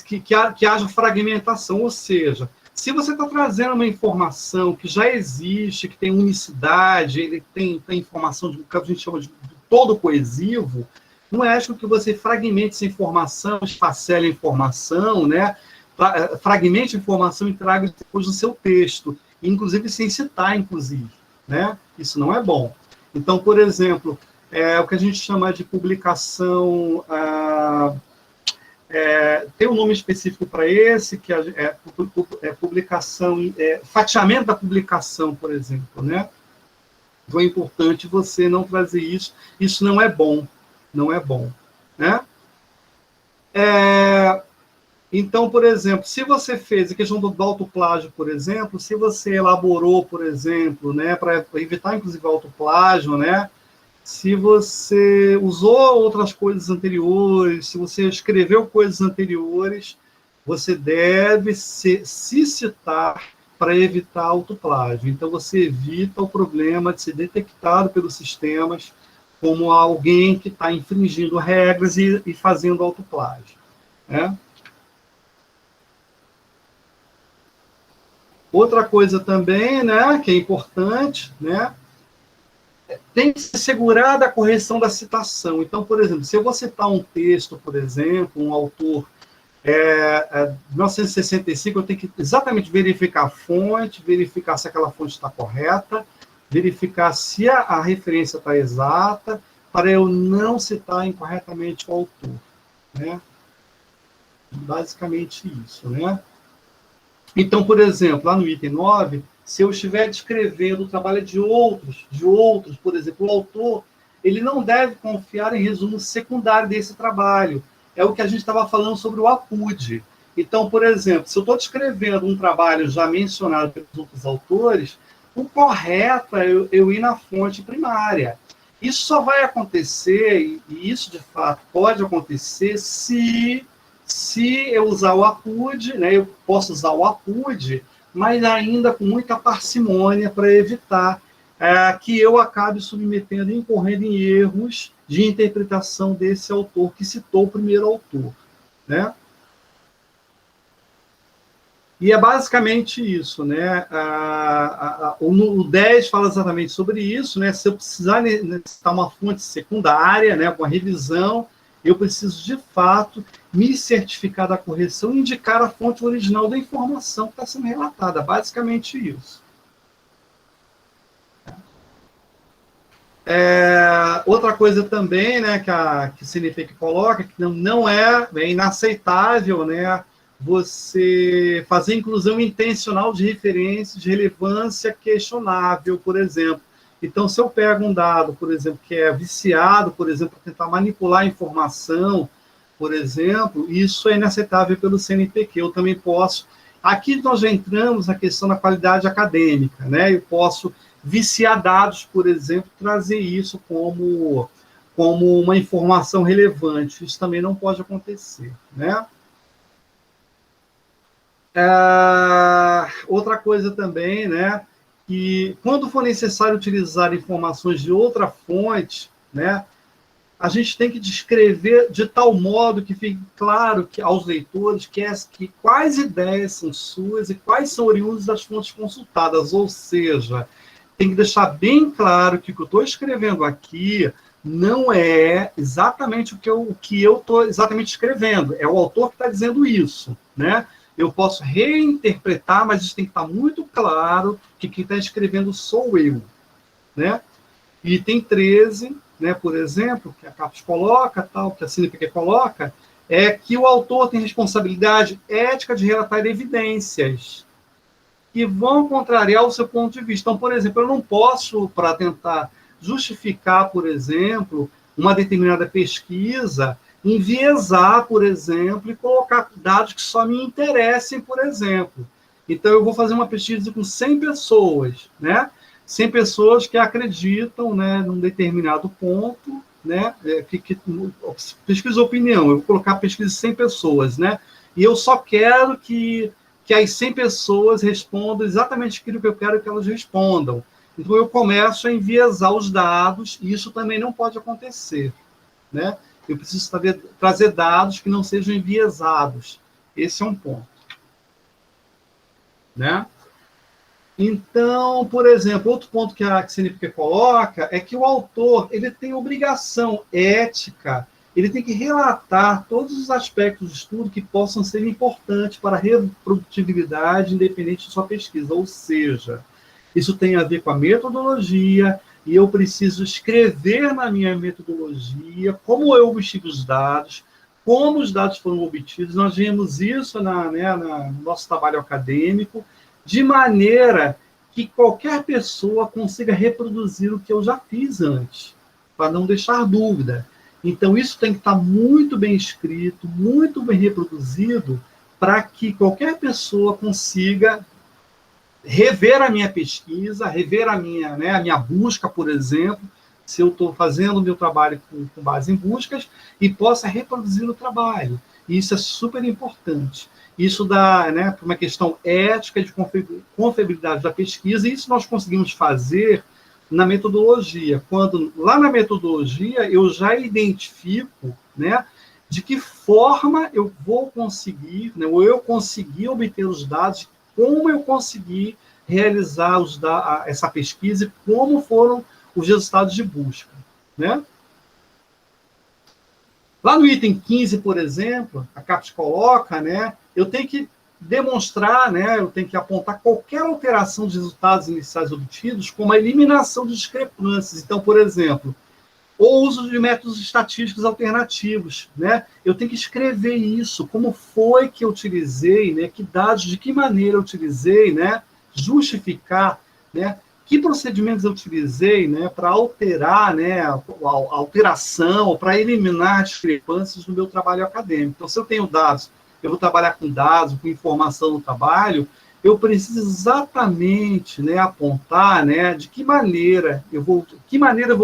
haja fragmentação, ou seja, se você está trazendo uma informação que já existe, que tem unicidade, ele tem informação de que a gente chama de todo coesivo, não é ético que você fragmente essa informação, esfacele a informação, né? Fragmente a informação e traga depois no seu texto, inclusive sem citar, inclusive, né? Isso não é bom. Então, por exemplo, o que a gente chama de publicação, tem um nome específico para esse, que é publicação, fatiamento da publicação, por exemplo, né? Então é importante você não trazer isso. Isso não é bom, não é bom, né? Então, por exemplo, se você fez a questão do autoplágio, por exemplo, se você elaborou, por exemplo, né, para evitar, inclusive, o autoplágio, né, se você usou outras coisas anteriores, se você escreveu coisas anteriores, você deve se citar para evitar autoplágio. Então, você evita o problema de ser detectado pelos sistemas como alguém que está infringindo regras e fazendo autoplágio, né? Outra coisa também, né, que é importante, né, tem que ser assegurada a correção da citação. Então, por exemplo, se eu vou citar um texto, por exemplo, um autor de 1965, eu tenho que exatamente verificar a fonte, verificar se aquela fonte está correta, verificar se a referência está exata, para eu não citar incorretamente o autor, né? Basicamente isso, né? Então, por exemplo, lá no item 9, se eu estiver descrevendo o trabalho de outros, por exemplo, o autor, ele não deve confiar em resumo secundário desse trabalho. É o que a gente estava falando sobre o APUD. Então, por exemplo, se eu estou descrevendo um trabalho já mencionado pelos outros autores, o correto é eu ir na fonte primária. Isso só vai acontecer, e isso de fato pode acontecer, se eu usar o APUD, né, eu posso usar o APUD, mas ainda com muita parcimônia para evitar que eu acabe submetendo e incorrendo em erros de interpretação desse autor que citou o primeiro autor, né? E é basicamente isso, né? O 10 fala exatamente sobre isso, né? Se eu precisar necessitar uma fonte secundária, né, com a revisão, eu preciso, de fato, me certificar da correção e indicar a fonte original da informação que está sendo relatada. Basicamente isso. Outra coisa também, né, que o CNPq coloca, que não é inaceitável, né, você fazer inclusão intencional de referências de relevância questionável, por exemplo. Então, se eu pego um dado, por exemplo, que é viciado, por exemplo, para tentar manipular a informação, por exemplo, isso é inaceitável pelo CNPq. Eu também posso... Aqui nós já entramos na questão da qualidade acadêmica, né? Eu posso viciar dados, por exemplo, trazer isso como uma informação relevante. Isso também não pode acontecer, né? Outra coisa também, né, que quando for necessário utilizar informações de outra fonte, né, a gente tem que descrever de tal modo que fique claro que, aos leitores que quais ideias são suas e quais são oriundas das fontes consultadas, ou seja, tem que deixar bem claro que o que eu estou escrevendo aqui não é exatamente o que eu estou exatamente escrevendo, é o autor que está dizendo isso, né? Eu posso reinterpretar, mas isso tem que estar muito claro que quem está escrevendo sou eu, né? Item 13, né, por exemplo, que a CAPES coloca, tal, que a CNPq coloca, é que o autor tem responsabilidade ética de relatar evidências que vão contrariar o seu ponto de vista. Então, por exemplo, eu não posso, para tentar justificar, por exemplo, uma determinada pesquisa, enviesar, por exemplo, e colocar dados que só me interessem, por exemplo. Então, eu vou fazer uma pesquisa com 100 pessoas, né? 100 pessoas que acreditam, né, num determinado ponto, né, pesquisa opinião, eu vou colocar pesquisa de 100 pessoas, né, e eu só quero que as 100 pessoas respondam exatamente aquilo que eu quero que elas respondam. Então, eu começo a enviesar os dados, e isso também não pode acontecer, né? Eu preciso trazer dados que não sejam enviesados. Esse é um ponto, né? Então, por exemplo, outro ponto que a CNPq coloca é que o autor ele tem obrigação ética, ele tem que relatar todos os aspectos do estudo que possam ser importantes para a reprodutibilidade independente de sua pesquisa, ou seja, isso tem a ver com a metodologia, e eu preciso escrever na minha metodologia como eu obtive os dados, como os dados foram obtidos. Nós vemos isso no nosso trabalho acadêmico, de maneira que qualquer pessoa consiga reproduzir o que eu já fiz antes, para não deixar dúvida. Então, isso tem que estar muito bem escrito, muito bem reproduzido, para que qualquer pessoa consiga rever a minha pesquisa, rever a minha busca, por exemplo, se eu estou fazendo o meu trabalho com base em buscas, e possa reproduzir o trabalho. E isso é super importante. Isso dá, né, para uma questão ética de confiabilidade da pesquisa, e isso nós conseguimos fazer na metodologia. Quando, lá na metodologia, eu já identifico, né, de que forma eu vou conseguir, né, ou eu consegui obter os dados, como eu consegui realizar essa pesquisa e como foram os resultados de busca, né? Lá no item 15, por exemplo, a CAPES coloca, né, eu tenho que demonstrar, né, eu tenho que apontar qualquer alteração dos resultados iniciais obtidos como a eliminação de discrepâncias. Então, por exemplo, o uso de métodos estatísticos alternativos, né? Eu tenho que escrever isso, como foi que eu utilizei, né? Que dados, de que maneira eu utilizei, né? Justificar, né? Que procedimentos eu utilizei, né? Para alterar, né? A alteração, para eliminar discrepâncias no meu trabalho acadêmico. Então, se eu tenho dados, eu vou trabalhar com dados, com informação no trabalho, eu preciso exatamente, né, apontar, né, de que maneira eu vou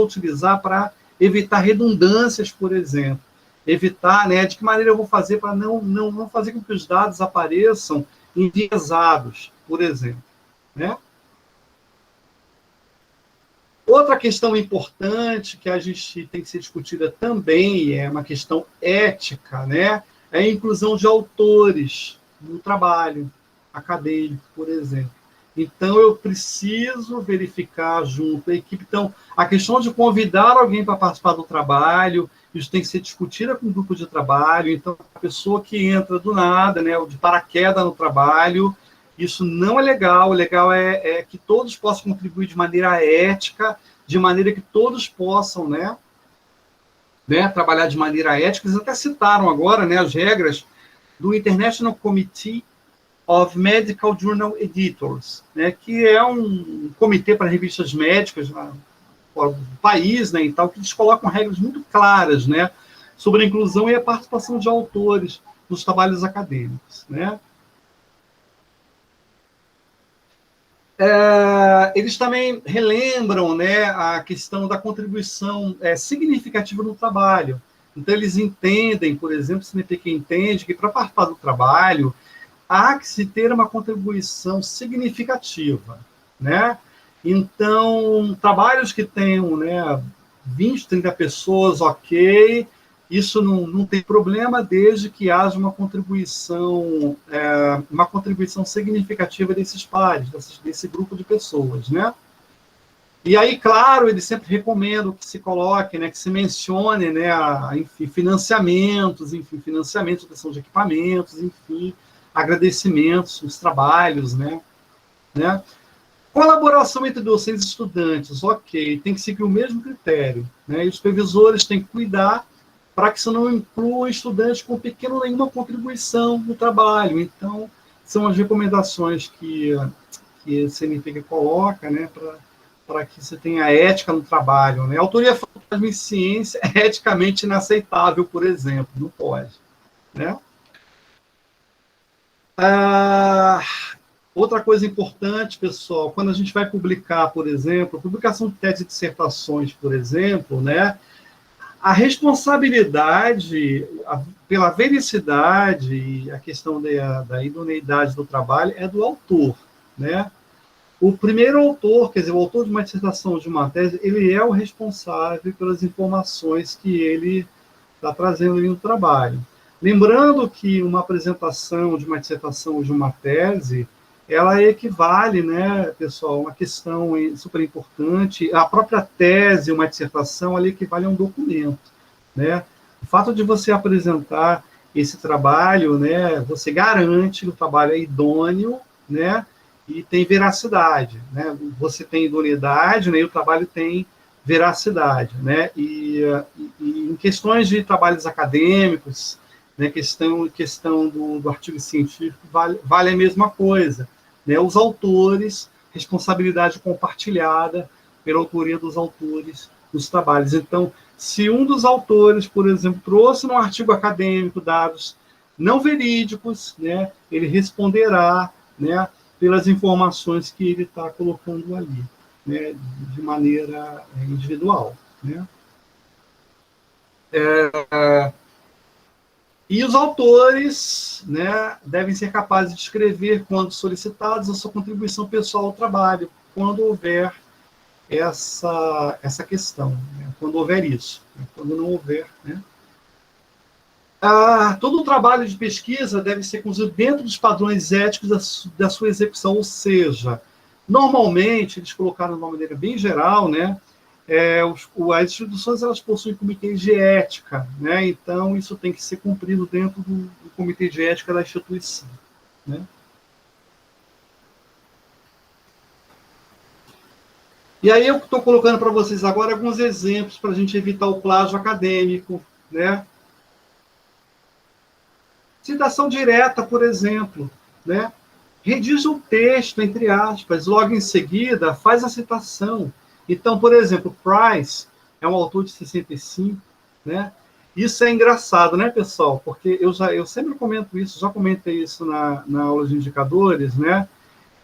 utilizar para evitar redundâncias, por exemplo, evitar, né, de que maneira eu vou fazer para não fazer com que os dados apareçam enviesados, por exemplo, né? Outra questão importante que a gente tem que ser discutida também é uma questão ética, né? É a inclusão de autores no trabalho acadêmico, por exemplo. Então, eu preciso verificar junto à equipe. Então, a questão de convidar alguém para participar do trabalho, isso tem que ser discutida com o grupo de trabalho. Então, a pessoa que entra do nada, né, de paraquedas no trabalho, isso não é legal. O legal é que todos possam contribuir de maneira ética, de maneira que todos possam, né, trabalhar de maneira ética. Eles até citaram agora, né, as regras do International Committee of Medical Journal Editors, né, que é um comitê para revistas médicas do país, né, e tal, que eles colocam regras muito claras, né, sobre a inclusão e a participação de autores nos trabalhos acadêmicos, né. Eles também relembram, né, a questão da contribuição significativa no trabalho. Então, eles entendem, por exemplo, o CNPq entende que para participar do trabalho, há que se ter uma contribuição significativa, né? Então, trabalhos que tenham, né, 20, 30 pessoas, ok, isso não tem problema, desde que haja uma contribuição significativa desses pares, desse grupo de pessoas, né? E aí, claro, eles sempre recomendam que se coloque, né, que se mencione, né, enfim, financiamentos, questão de equipamentos, enfim, agradecimentos, os trabalhos, né? Colaboração entre docentes e estudantes, ok, tem que seguir o mesmo critério, né? E os supervisores têm que cuidar para que isso não inclua estudantes com pequena ou nenhuma contribuição no trabalho. Então, são as recomendações que a CNPq coloca, né, para que você tenha ética no trabalho, né? Autoria fantasma em ciência é eticamente inaceitável, por exemplo, não pode, né? Outra coisa importante, pessoal, quando a gente vai publicar, por exemplo, publicação de tese e dissertações, por exemplo, né, a responsabilidade pela vericidade e a questão da idoneidade do trabalho é do autor, né? O primeiro autor, quer dizer, o autor de uma dissertação, de uma tese, ele é o responsável pelas informações que ele está trazendo ali no trabalho. Lembrando que uma apresentação de uma dissertação ou de uma tese, ela equivale, né, pessoal, uma questão super importante, a própria tese, uma dissertação, ela equivale a um documento, né? O fato de você apresentar esse trabalho, né, você garante que o trabalho é idôneo, né, e tem veracidade, né? Você tem idoneidade, né, e o trabalho tem veracidade, né? E em questões de trabalhos acadêmicos, né, questão do artigo científico, vale a mesma coisa, né? Os autores, responsabilidade compartilhada pela autoria dos autores dos trabalhos. Então, se um dos autores, por exemplo, trouxe num artigo acadêmico dados não verídicos, né, ele responderá, né, pelas informações que ele está colocando ali, né, de maneira individual, né? E os autores, né, devem ser capazes de escrever, quando solicitados, a sua contribuição pessoal ao trabalho, quando houver essa questão, né, quando houver isso, né, quando não houver, né? Todo o trabalho de pesquisa deve ser conduzido dentro dos padrões éticos da sua execução, ou seja, normalmente, eles colocaram de uma maneira bem geral, né, as instituições, elas possuem comitês de ética, né, então isso tem que ser cumprido dentro do comitê de ética da instituição, né. E aí eu estou colocando para vocês agora alguns exemplos para a gente evitar o plágio acadêmico, né. Citação direta, por exemplo, né? Redige o texto, entre aspas, logo em seguida faz a citação. Então, por exemplo, Price é um autor de 65, né? Isso é engraçado, né, pessoal? Porque eu sempre comento isso, já comentei isso na aula de indicadores, né?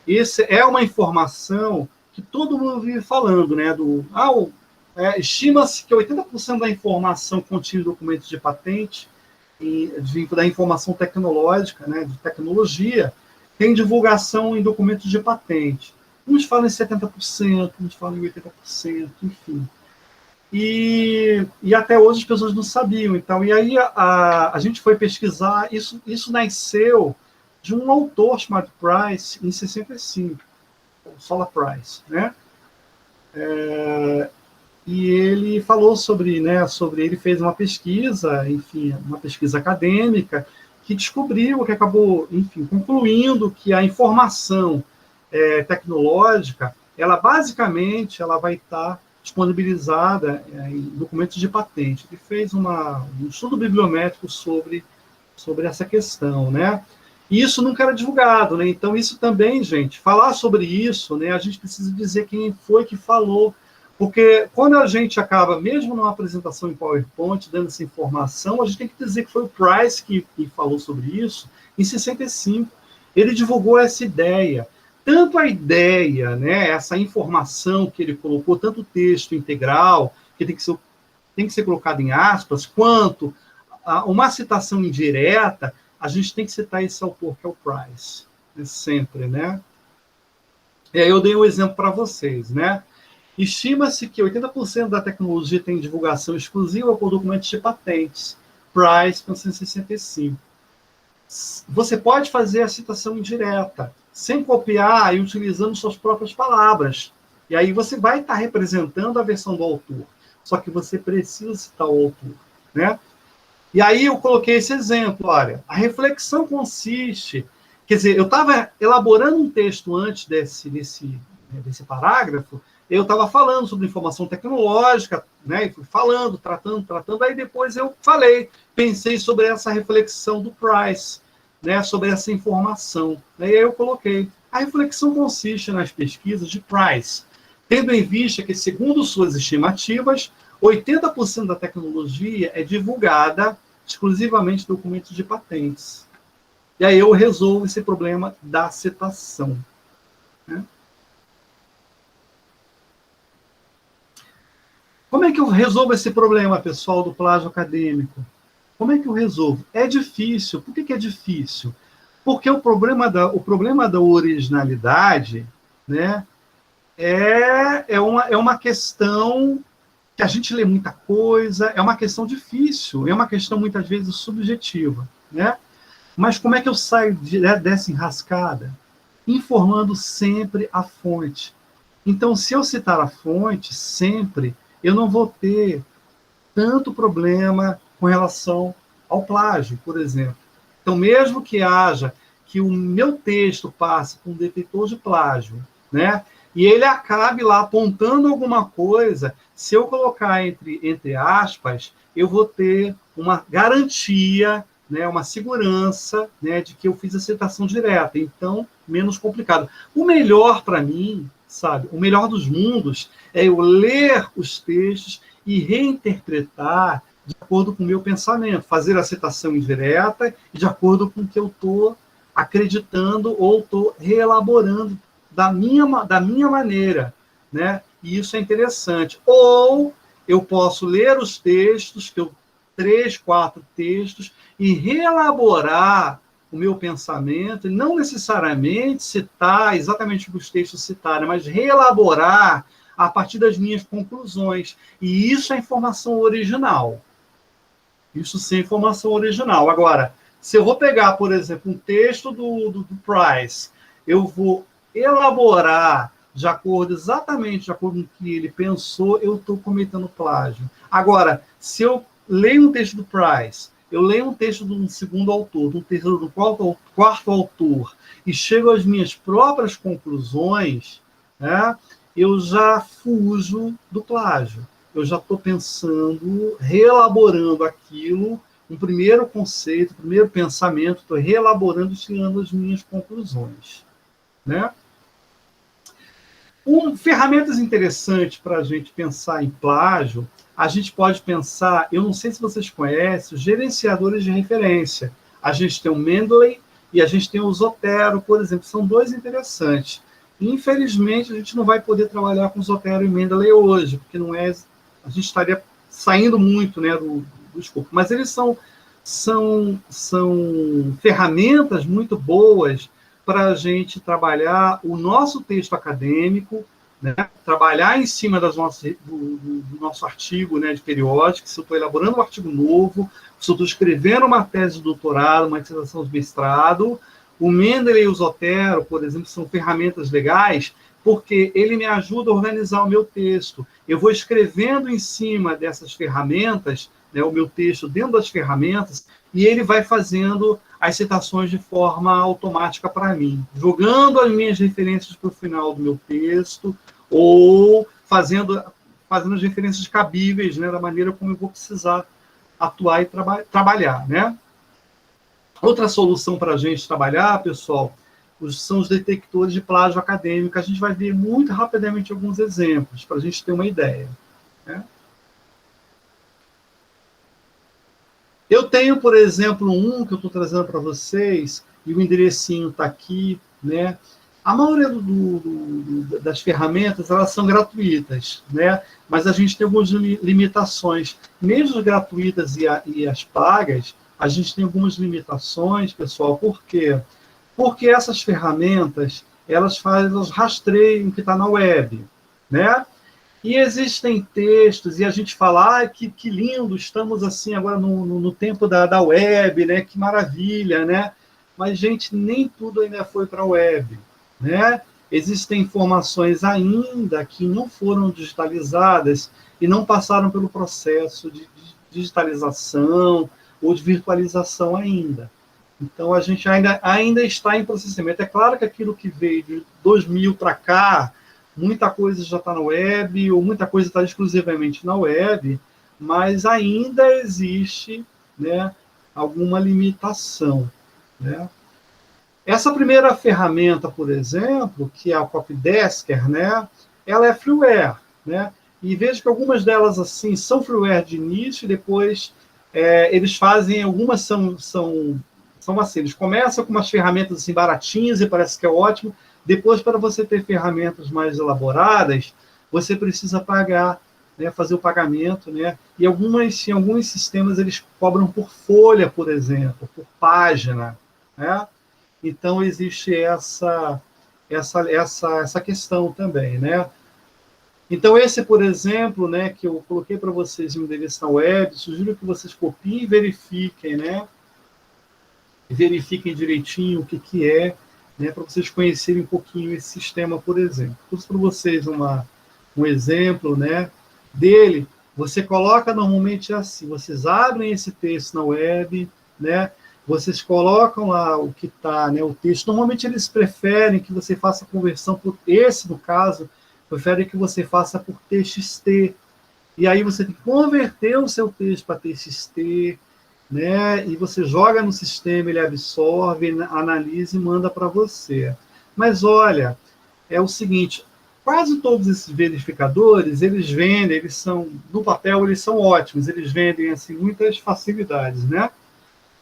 Isso é uma informação que todo mundo vive falando, né? Estima-se que 80% da informação contida em documentos de patente da informação tecnológica, né, de tecnologia, tem divulgação em documentos de patente. Uns falam em 70%, uns falam em 80%, enfim. E até hoje as pessoas não sabiam. Então, e aí a gente foi pesquisar, isso nasceu de um autor chamado Price, em 65, Sola Price, né? E ele falou ele fez uma pesquisa, enfim, uma pesquisa acadêmica, que descobriu, que acabou, enfim, concluindo que a informação tecnológica, ela basicamente vai estar disponibilizada em documentos de patente. Ele fez um estudo bibliométrico sobre essa questão, né? E isso nunca era divulgado, né? Então, isso também, gente, falar sobre isso, né, a gente precisa dizer quem foi que falou. Porque quando a gente acaba, mesmo numa apresentação em PowerPoint, dando essa informação, a gente tem que dizer que foi o Price que falou sobre isso em 65. Ele divulgou essa ideia. Tanto a ideia, né, essa informação que ele colocou, tanto o texto integral, que tem que ser colocado em aspas, quanto uma citação indireta, a gente tem que citar esse autor, que é o Price. Sempre, né? E aí eu dei um exemplo para vocês, né? Estima-se que 80% da tecnologia tem divulgação exclusiva por documentos de patentes. Price, 1965. Você pode fazer a citação indireta, sem copiar e utilizando suas próprias palavras. E aí você vai estar representando a versão do autor. Só que você precisa citar o autor, né? E aí eu coloquei esse exemplo, olha, a reflexão consiste... Quer dizer, eu estava elaborando um texto antes desse parágrafo, eu estava falando sobre informação tecnológica, né? E fui falando, tratando, aí depois eu pensei sobre essa reflexão do Price, né? Sobre essa informação. E aí eu coloquei. A reflexão consiste nas pesquisas de Price, tendo em vista que, segundo suas estimativas, 80% da tecnologia é divulgada exclusivamente em documentos de patentes. E aí eu resolvo esse problema da citação, né? Como é que eu resolvo esse problema, pessoal, do plágio acadêmico? Como é que eu resolvo? É difícil. Por que é difícil? Porque o problema da originalidade, né, é uma questão que a gente lê muita coisa, é uma questão difícil, é uma questão, muitas vezes, subjetiva, né? Mas como é que eu saio dessa enrascada? Informando sempre a fonte. Então, se eu citar a fonte sempre, eu não vou ter tanto problema com relação ao plágio, por exemplo. Então, mesmo que o meu texto passe por um detector de plágio, né, e ele acabe lá apontando alguma coisa, se eu colocar entre aspas, eu vou ter uma garantia, né, uma segurança, né, de que eu fiz a citação direta. Então, menos complicado. O melhor para mim, sabe, o melhor dos mundos é eu ler os textos e reinterpretar de acordo com o meu pensamento, fazer a citação indireta e de acordo com o que eu estou acreditando ou estou reelaborando da minha maneira, né? E isso é interessante. Ou eu posso ler os textos, 3, 4 textos, e reelaborar o meu pensamento, e não necessariamente citar exatamente o que os textos citaram, mas reelaborar a partir das minhas conclusões. E isso é informação original. Isso sim é informação original. Agora, se eu vou pegar, por exemplo, um texto do Price, eu vou elaborar exatamente de acordo com o que ele pensou, eu estou cometendo plágio. Agora, se eu leio um texto do Price, eu leio um texto de um segundo autor, de um terceiro, do quarto autor, e chego às minhas próprias conclusões, né, eu já fujo do plágio. Eu já estou pensando, reelaborando aquilo, um primeiro conceito, um primeiro pensamento, estou reelaborando e chegando às minhas conclusões, né? Ferramentas interessantes para a gente pensar em plágio, a gente pode pensar, eu não sei se vocês conhecem, os gerenciadores de referência. A gente tem o Mendeley e a gente tem o Zotero, por exemplo, são dois interessantes. Infelizmente, a gente não vai poder trabalhar com Zotero e Mendeley hoje, porque não é, a gente estaria saindo muito, né, do escopo. Mas eles são ferramentas muito boas para a gente trabalhar o nosso texto acadêmico, né? Trabalhar em cima do nosso artigo, né, de periódico, se eu estou elaborando um artigo novo, se eu estou escrevendo uma tese de doutorado, uma dissertação de mestrado. O Mendeley e o Zotero, por exemplo, são ferramentas legais, porque ele me ajuda a organizar o meu texto. Eu vou escrevendo em cima dessas ferramentas, né, o meu texto dentro das ferramentas, e ele vai fazendo as citações de forma automática para mim, jogando as minhas referências para o final do meu texto, ou fazendo as referências cabíveis, né, da maneira como eu vou precisar atuar e trabalhar, né? Outra solução para a gente trabalhar, pessoal, são os detectores de plágio acadêmico. A gente vai ver muito rapidamente alguns exemplos, para a gente ter uma ideia, né? Eu tenho, por exemplo, um que eu estou trazendo para vocês, e o enderecinho está aqui, né? A maioria das ferramentas, elas são gratuitas, né? Mas a gente tem algumas limitações. Mesmo as gratuitas e as pagas, a gente tem algumas limitações, pessoal. Por quê? Porque essas ferramentas, elas rastreiam o que está na web, né? E existem textos, e a gente fala, que lindo, estamos assim agora no tempo da web, né? Que maravilha, né? Mas, gente, nem tudo ainda foi para a web, né? Existem informações ainda que não foram digitalizadas e não passaram pelo processo de digitalização ou de virtualização ainda. Então, a gente ainda está em processamento. É claro que aquilo que veio de 2000 para cá, muita coisa já está na web, ou muita coisa está exclusivamente na web, mas ainda existe, né, alguma limitação, né? Essa primeira ferramenta, por exemplo, que é a Copydesker, né, ela é freeware, né? E vejo que algumas delas assim são freeware de início, e depois eles fazem, algumas são assim, eles começam com umas ferramentas assim baratinhas e parece que é ótimo. Depois, para você ter ferramentas mais elaboradas, você precisa pagar, né, fazer o pagamento, né? E em alguns sistemas eles cobram por folha, por exemplo, por página, né? Então existe essa questão também, né? Então esse, por exemplo, né, que eu coloquei para vocês em um endereço na web, sugiro que vocês copiem e verifiquem, né? Verifiquem direitinho o que é, né, para vocês conhecerem um pouquinho esse sistema, por exemplo. Pus para vocês um exemplo, né, dele. Você coloca normalmente assim, vocês abrem esse texto na web, né, vocês colocam lá o que está, né, o texto. Normalmente eles preferem que você faça a conversão por esse, no caso, preferem que você faça por TXT. E aí você tem que converter o seu texto para TXT, né? E você joga no sistema, ele absorve, analisa e manda para você. Mas olha, é o seguinte, quase todos esses verificadores, eles vendem, eles são, no papel, eles são ótimos, eles vendem assim muitas facilidades, né?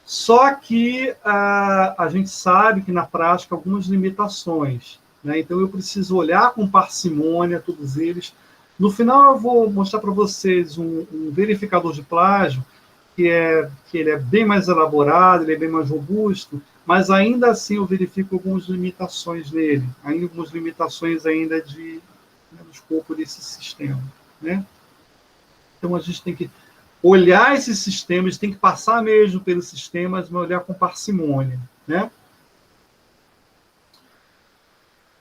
Só que a gente sabe que na prática algumas limitações, né? Então eu preciso olhar com parcimônia todos eles. No final eu vou mostrar para vocês um verificador de plágio que ele é bem mais elaborado, ele é bem mais robusto, mas ainda assim eu verifico algumas limitações nele, ainda algumas limitações ainda do escopo desse sistema, né? Então a gente tem que olhar esses sistemas, tem que passar mesmo pelos sistemas, mas olhar com parcimônia, né?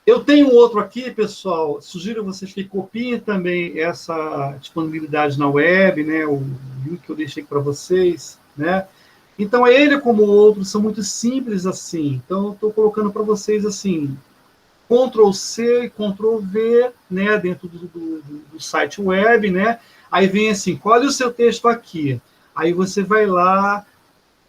Eu tenho outro aqui, pessoal, sugiro vocês que copiem também essa disponibilidade na web, né, o link que eu deixei para vocês, né? Então, ele como outros são muito simples assim. Então, eu estou colocando para vocês assim, Ctrl+C e Ctrl+V, né, dentro do site web, né? Aí vem assim, colhe o seu texto aqui. Aí você vai lá,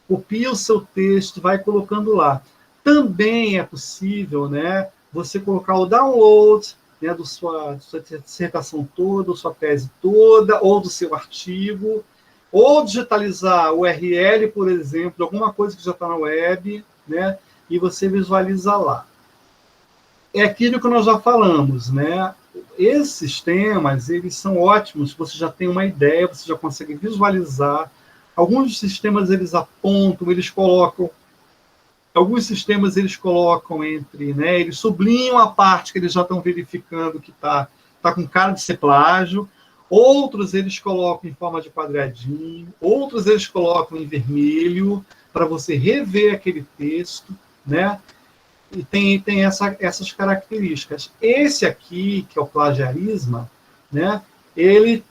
copia o seu texto, vai colocando lá. Também é possível, né, você colocar o download, né, da sua dissertação toda, da sua tese toda, ou do seu artigo, ou digitalizar o URL, por exemplo, alguma coisa que já está na web, né, e você visualiza lá. É aquilo que nós já falamos, né? Esses sistemas, eles são ótimos, você já tem uma ideia, você já consegue visualizar. Alguns sistemas, eles apontam, eles colocam. Alguns sistemas, eles colocam entre, né? Eles sublinham a parte que eles já estão verificando que tá com cara de ser plágio. Outros, eles colocam em forma de quadradinho. Outros, eles colocam em vermelho, para você rever aquele texto, né? E tem essas características. Esse aqui, que é o plagiarismo, né, ele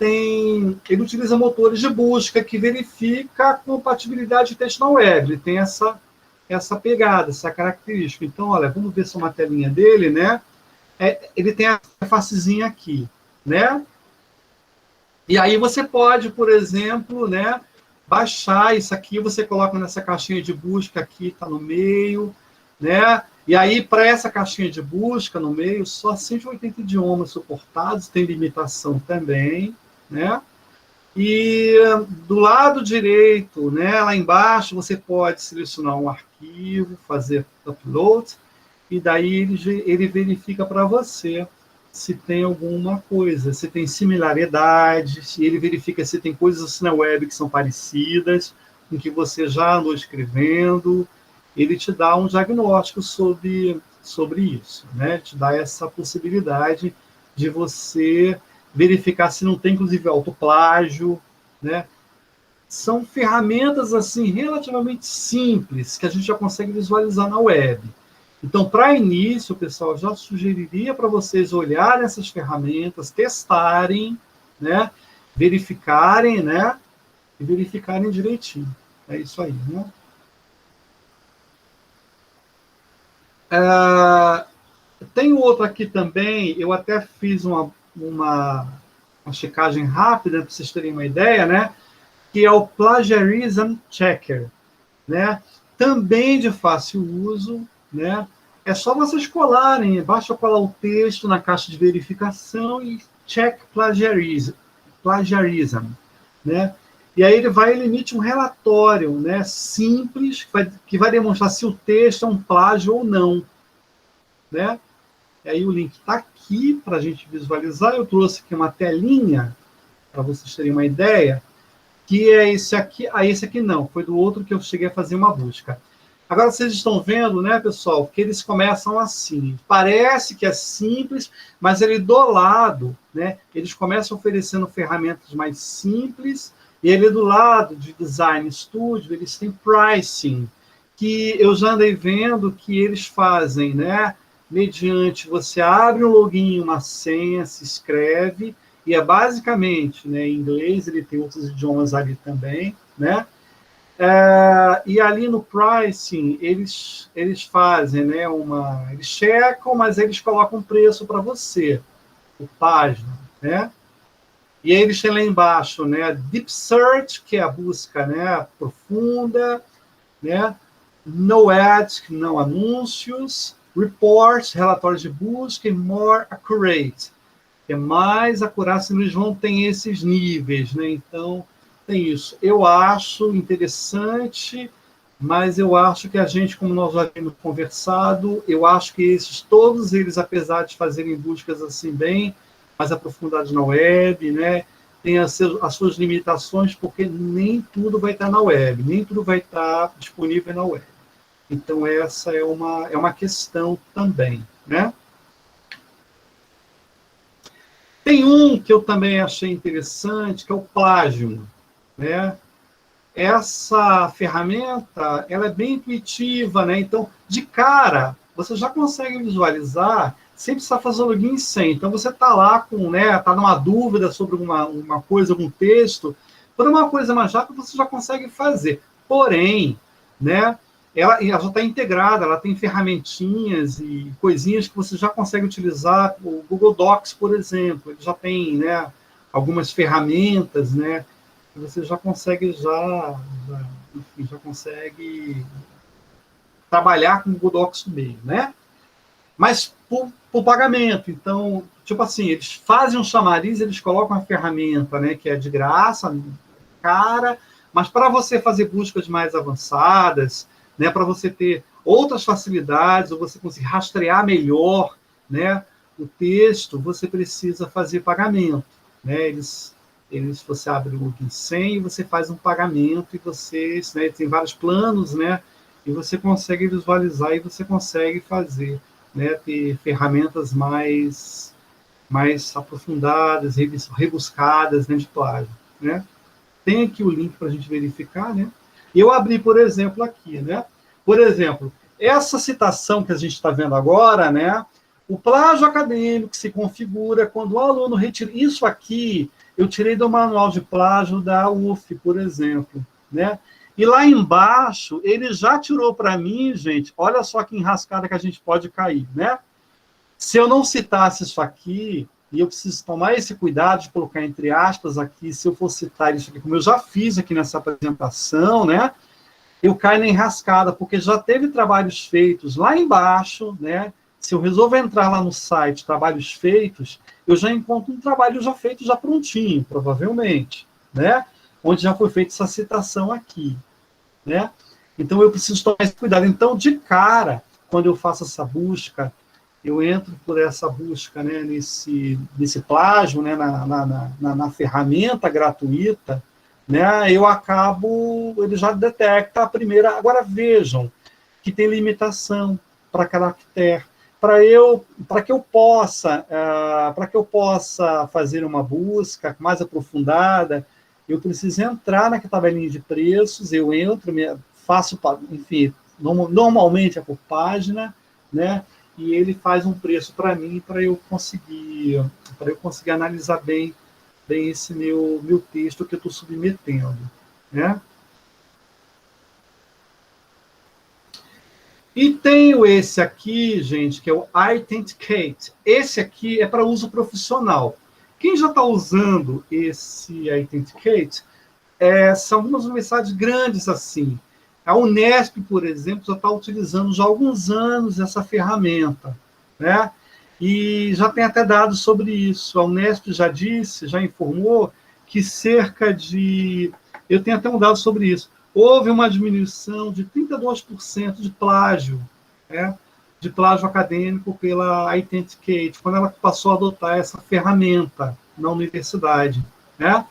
utiliza motores de busca que verifica a compatibilidade de texto na web. Ele tem essa pegada, essa característica. Então, olha, vamos ver só uma telinha dele, né? Ele tem a facezinha aqui, né? E aí você pode, por exemplo, né, baixar isso aqui, você coloca nessa caixinha de busca aqui, está no meio, né? E aí, para essa caixinha de busca no meio, só 180 idiomas suportados, tem limitação também, né? E do lado direito, né, lá embaixo, você pode selecionar um arquivo, fazer upload, e daí ele verifica para você se tem alguma coisa, se tem similaridades, ele verifica se tem coisas assim na web que são parecidas, com que você já andou escrevendo. Ele te dá um diagnóstico sobre isso, né? Te dá essa possibilidade de você verificar se não tem, inclusive, autoplágio, né? São ferramentas, assim, relativamente simples, que a gente já consegue visualizar na web. Então, para início, pessoal, eu já sugeriria para vocês olharem essas ferramentas, testarem, né? Verificarem, né? E verificarem direitinho. É isso aí, né? Tem outro aqui também, eu até fiz uma checagem rápida, para vocês terem uma ideia, né? Que é o Plagiarism Checker, né? Também de fácil uso, né? É só vocês colarem, basta colar o texto na caixa de verificação e check plagiarism, né? E aí ele emite um relatório, né, simples, que vai demonstrar se o texto é um plágio ou não, né? E aí o link está aqui para a gente visualizar. Eu trouxe aqui uma telinha para vocês terem uma ideia, que é esse aqui. Ah, esse aqui não, foi do outro que eu cheguei a fazer uma busca. Agora vocês estão vendo, né, pessoal, que eles começam assim. Parece que é simples, mas ele do lado, né, eles começam oferecendo ferramentas mais simples, e ele do lado de Design Studio, eles têm Pricing, que eu já andei vendo que eles fazem, né, mediante você abre um login, uma senha, se escreve, e é basicamente, né, em inglês, ele tem outros idiomas ali também, né? E ali no pricing, eles fazem, né, eles checam, mas eles colocam preço para você, o página, né? E aí eles têm lá embaixo, né, Deep Search, que é a busca, né, profunda, né? No ads, não anúncios, reports, relatórios de busca, e more accurate, que é mais acurácia, eles vão ter esses níveis, né? Então, tem isso. Eu acho interessante, mas eu acho que a gente, como nós já temos conversado, eu acho que todos eles, apesar de fazerem buscas assim bem mais aprofundadas na web, né, tem as suas limitações, porque nem tudo vai estar na web, nem tudo vai estar disponível na web. Então, essa é uma questão também, né? Tem um que eu também achei interessante, que é o plágio, né? Essa ferramenta, ela é bem intuitiva, né? Então, de cara, você já consegue visualizar sem precisar fazer login e senha. Então, você está lá com, né? Está numa dúvida sobre uma coisa, algum texto, por uma coisa mais rápida, você já consegue fazer. Porém, né? Ela já está integrada, ela tem ferramentinhas e coisinhas que você já consegue utilizar. O Google Docs, por exemplo, ele já tem, né, algumas ferramentas, né, que você já consegue enfim, já consegue trabalhar com o Google Docs no meio, né? Mas por pagamento. Então, tipo assim, eles fazem um chamariz, eles colocam a ferramenta, né, que é de graça, cara, mas para você fazer buscas mais avançadas, né, para você ter outras facilidades, ou você conseguir rastrear melhor, né, o texto, você precisa fazer pagamento, né? Você abre o login sem e você faz um pagamento e você, né, tem vários planos, né, e você consegue visualizar e você consegue fazer, né, ter ferramentas mais aprofundadas, rebuscadas, né, de plágio, né? Tem aqui o link para a gente verificar, né? Eu abri, por exemplo, aqui, né? Por exemplo, essa citação que a gente está vendo agora, né? O plágio acadêmico se configura quando o aluno retira... Isso aqui eu tirei do manual de plágio da UF, por exemplo, né? E lá embaixo, ele já tirou para mim, gente, olha só que enrascada que a gente pode cair, né? Se eu não citasse isso aqui, e eu preciso tomar esse cuidado de colocar entre aspas aqui, se eu for citar isso aqui, como eu já fiz aqui nessa apresentação, né? Eu caio na enrascada, porque já teve trabalhos feitos lá embaixo, né? Se eu resolver entrar lá no site, trabalhos feitos, eu já encontro um trabalho já feito, já prontinho, provavelmente, né? Onde já foi feita essa citação aqui, né? Então, eu preciso tomar esse cuidado. Então, de cara, quando eu faço essa busca, eu entro por essa busca, né, nesse plágio, né, na ferramenta gratuita, né, ele já detecta a primeira. Agora, vejam que tem limitação para caractere. para que eu possa fazer uma busca mais aprofundada, eu preciso entrar na tabelinha de preços, eu entro, faço, enfim, normalmente é por página, né? E ele faz um preço para mim para eu conseguir analisar bem esse meu texto que eu estou submetendo, né? E tenho esse aqui, gente, que é o Authenticate. Esse aqui é para uso profissional. Quem já está usando esse Authenticate são algumas universidades grandes assim. A Unesp, por exemplo, já está utilizando já há alguns anos essa ferramenta, né? E já tem até dados sobre isso. A Unesp já disse, já informou que eu tenho até um dado sobre isso, houve uma diminuição de 32% de plágio, né? De plágio acadêmico pela Authenticate, quando ela passou a adotar essa ferramenta na universidade, né?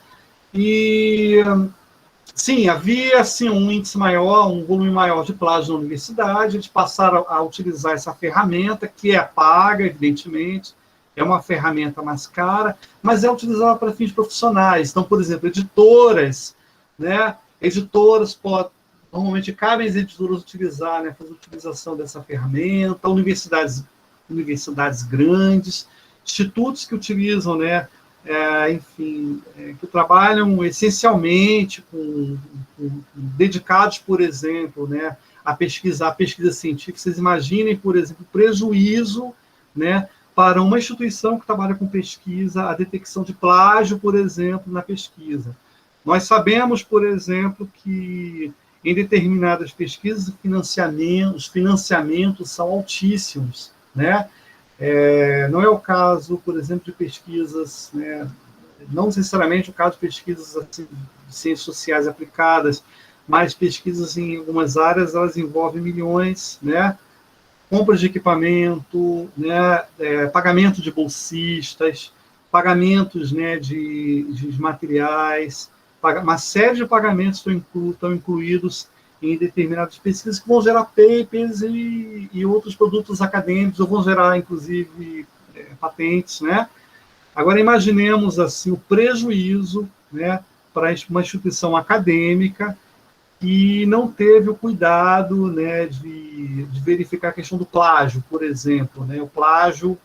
E sim, havia assim, um índice maior, um volume maior de plágio na universidade, eles passaram a utilizar essa ferramenta, que é paga, evidentemente, é uma ferramenta mais cara, mas é utilizada para fins profissionais. Então, por exemplo, editoras, né? Editoras normalmente cabem às editoras utilizar, né? Fazer utilização dessa ferramenta, universidades grandes, institutos que utilizam, né? Enfim, que trabalham essencialmente dedicados, por exemplo, né, a pesquisa científica. Vocês imaginem, por exemplo, prejuízo, né, para uma instituição que trabalha com pesquisa, a detecção de plágio, por exemplo, na pesquisa. Nós sabemos, por exemplo, que em determinadas pesquisas os financiamentos são altíssimos, né? Não é o caso, por exemplo, de pesquisas, né, não necessariamente o caso de pesquisas assim, de ciências sociais aplicadas, mas pesquisas em algumas áreas, elas envolvem milhões, né, compras de equipamento, né, pagamento de bolsistas, pagamentos, né, de materiais, uma série de pagamentos estão incluídos em determinadas pesquisas que vão gerar papers e outros produtos acadêmicos, ou vão gerar, inclusive, patentes, né? Agora, imaginemos, assim, o prejuízo, né, para uma instituição acadêmica que não teve o cuidado, né, de verificar a questão do plágio, por exemplo, né, o plágio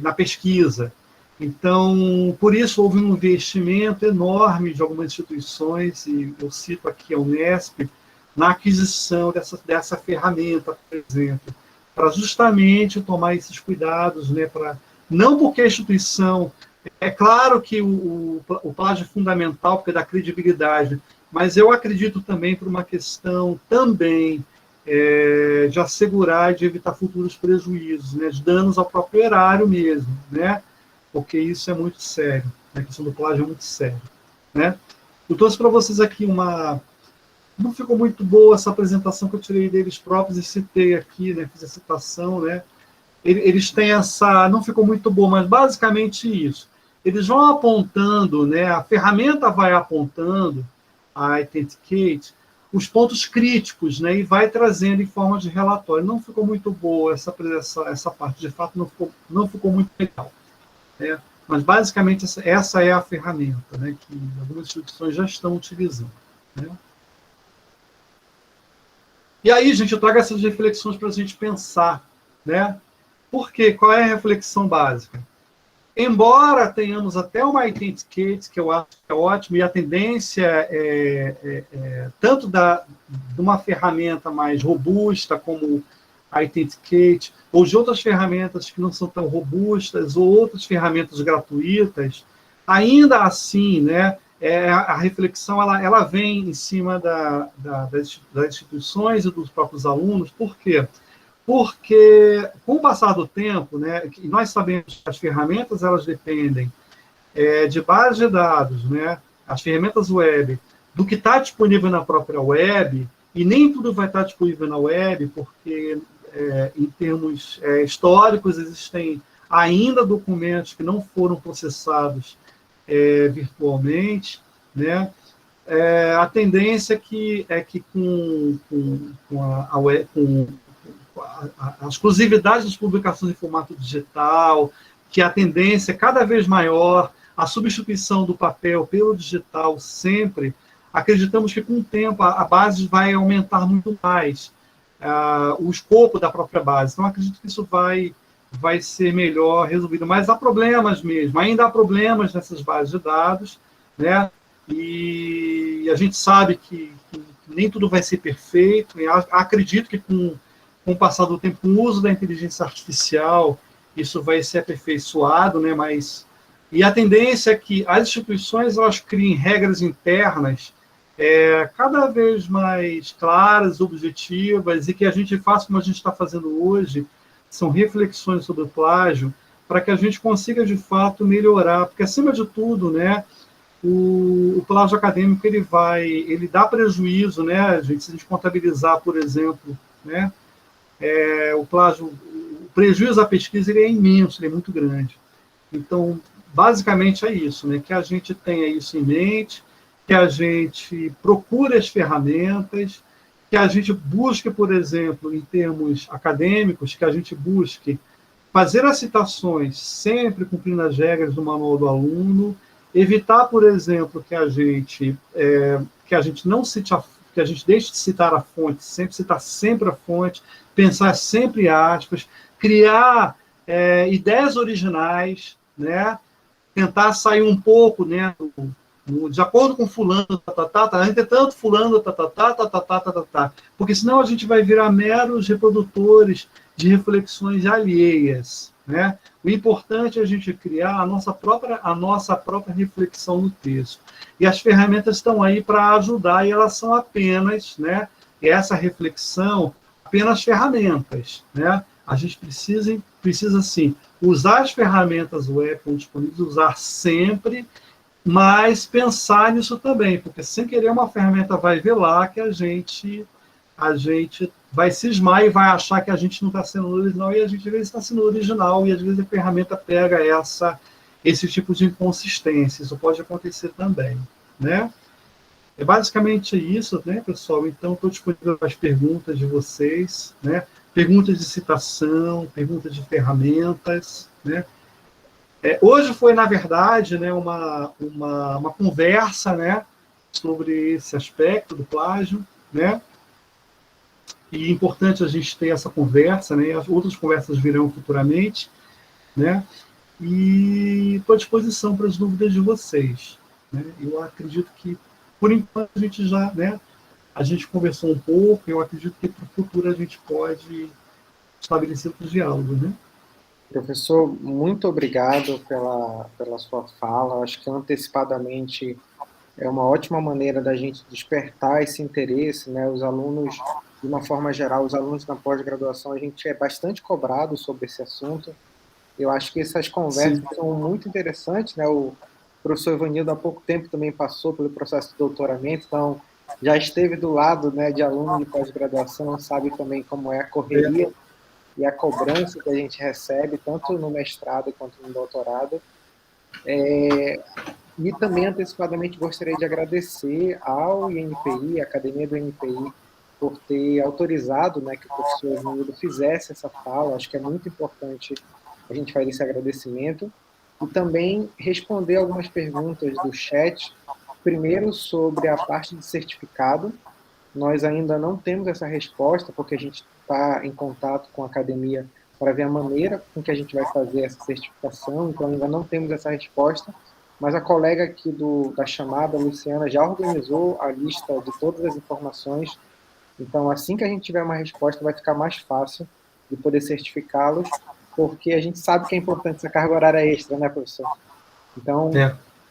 na pesquisa. Então, por isso, houve um investimento enorme de algumas instituições, e eu cito aqui a Unesp, na aquisição dessa ferramenta, por exemplo, para justamente tomar esses cuidados, né, não porque a instituição... É claro que o plágio é fundamental, porque dá credibilidade, mas eu acredito também por uma questão também de assegurar e de evitar futuros prejuízos, né, de danos ao próprio erário mesmo, né, porque isso é muito sério, né, a questão do plágio é muito séria, né. Eu trouxe para vocês aqui não ficou muito boa essa apresentação que eu tirei deles próprios e citei aqui, né, fiz a citação, né. Eles têm não ficou muito boa, mas basicamente isso. Eles vão apontando, né, a ferramenta vai apontando, a Authenticate, os pontos críticos, né, e vai trazendo em forma de relatório. Não ficou muito boa essa parte, de fato, não ficou muito legal, né. Mas, basicamente, essa é a ferramenta, né, que algumas instituições já estão utilizando, né. E aí, gente, eu trago essas reflexões para a gente pensar, né? Por quê? Qual é a reflexão básica? Embora tenhamos até uma Authenticate, que eu acho que é ótimo, e a tendência tanto de uma ferramenta mais robusta como a Authenticate, ou de outras ferramentas que não são tão robustas, ou outras ferramentas gratuitas, ainda assim, né, a reflexão ela vem em cima das instituições e dos próprios alunos. Por quê? Porque, com o passar do tempo, né, nós sabemos que as ferramentas elas dependem de base de dados, né, as ferramentas web, do que está disponível na própria web, e nem tudo vai estar disponível na web, porque, em termos históricos, existem ainda documentos que não foram processados virtualmente, né? A tendência é que com a exclusividade das publicações em formato digital, que a tendência é cada vez maior, a substituição do papel pelo digital sempre, acreditamos que com o tempo a base vai aumentar muito mais, o escopo da própria base. Então, acredito que isso vai ser melhor resolvido. Mas há problemas mesmo, ainda há problemas nessas bases de dados, né? E a gente sabe que nem tudo vai ser perfeito, e acredito que com o passar do tempo, com o uso da inteligência artificial, isso vai ser aperfeiçoado, né? E a tendência é que as instituições elas criem regras internas cada vez mais claras, objetivas, e que a gente faça como a gente está fazendo hoje, são reflexões sobre o plágio, para que a gente consiga, de fato, melhorar. Porque, acima de tudo, né, o plágio acadêmico ele dá prejuízo, né, se a gente contabilizar, por exemplo, né, o plágio, o prejuízo à pesquisa ele é imenso, ele é muito grande. Então, basicamente é isso, né, que a gente tenha isso em mente, que a gente procure as ferramentas, que a gente busque, por exemplo, em termos acadêmicos, que a gente busque fazer as citações sempre cumprindo as regras do manual do aluno, evitar, por exemplo, que a gente não cite que a gente deixe de citar a fonte, sempre citar sempre a fonte, pensar sempre aspas, criar ideias originais, né? Tentar sair um pouco, né, de acordo com fulano, entretanto fulano, porque senão a gente vai virar meros reprodutores de reflexões alheias, né? O importante é a gente criar a nossa própria reflexão no texto. E as ferramentas estão aí para ajudar, e elas são apenas, né, essa reflexão, apenas ferramentas, né? A gente precisa sim, usar as ferramentas web disponíveis, usar sempre, mas pensar nisso também, porque sem querer uma ferramenta vai ver lá que a gente vai cismar e vai achar que a gente não está sendo original, e a gente às vezes está sendo original, e às vezes a ferramenta pega esse tipo de inconsistência. Isso pode acontecer também, né? É basicamente isso, né, pessoal? Então, estou disponível para as perguntas de vocês, né? Perguntas de citação, perguntas de ferramentas, né? Hoje foi, na verdade, né, uma conversa, né, sobre esse aspecto do plágio, né? E é importante a gente ter essa conversa, né? As outras conversas virão futuramente, né? E estou à disposição para as dúvidas de vocês, né? Eu acredito que, por enquanto, a gente já, né, a gente conversou um pouco, eu acredito que para o futuro a gente pode estabelecer outros diálogos, né? Professor, muito obrigado pela sua fala. Acho que antecipadamente é uma ótima maneira da gente despertar esse interesse, né? Os alunos, de uma forma geral, os alunos na pós-graduação, a gente é bastante cobrado sobre esse assunto. Eu acho que essas conversas Sim. são muito interessantes, né? O professor Ivanildo há pouco tempo também passou pelo processo de doutoramento, então já esteve do lado, né, de aluno de pós-graduação, sabe também como é a correria e a cobrança que a gente recebe, tanto no mestrado quanto no doutorado. E também, antecipadamente, gostaria de agradecer ao INPI, à Academia do INPI, por ter autorizado, né, que o professor Ivanildo fizesse essa fala. Acho que é muito importante a gente fazer esse agradecimento. E também responder algumas perguntas do chat. Primeiro, sobre a parte de certificado. Nós ainda não temos essa resposta, porque a gente está em contato com a academia para ver a maneira com que a gente vai fazer essa certificação, então ainda não temos essa resposta, mas a colega aqui da chamada, Luciana, já organizou a lista de todas as informações, então assim que a gente tiver uma resposta vai ficar mais fácil de poder certificá-los, porque a gente sabe que é importante essa carga horária extra, né, professor? Então,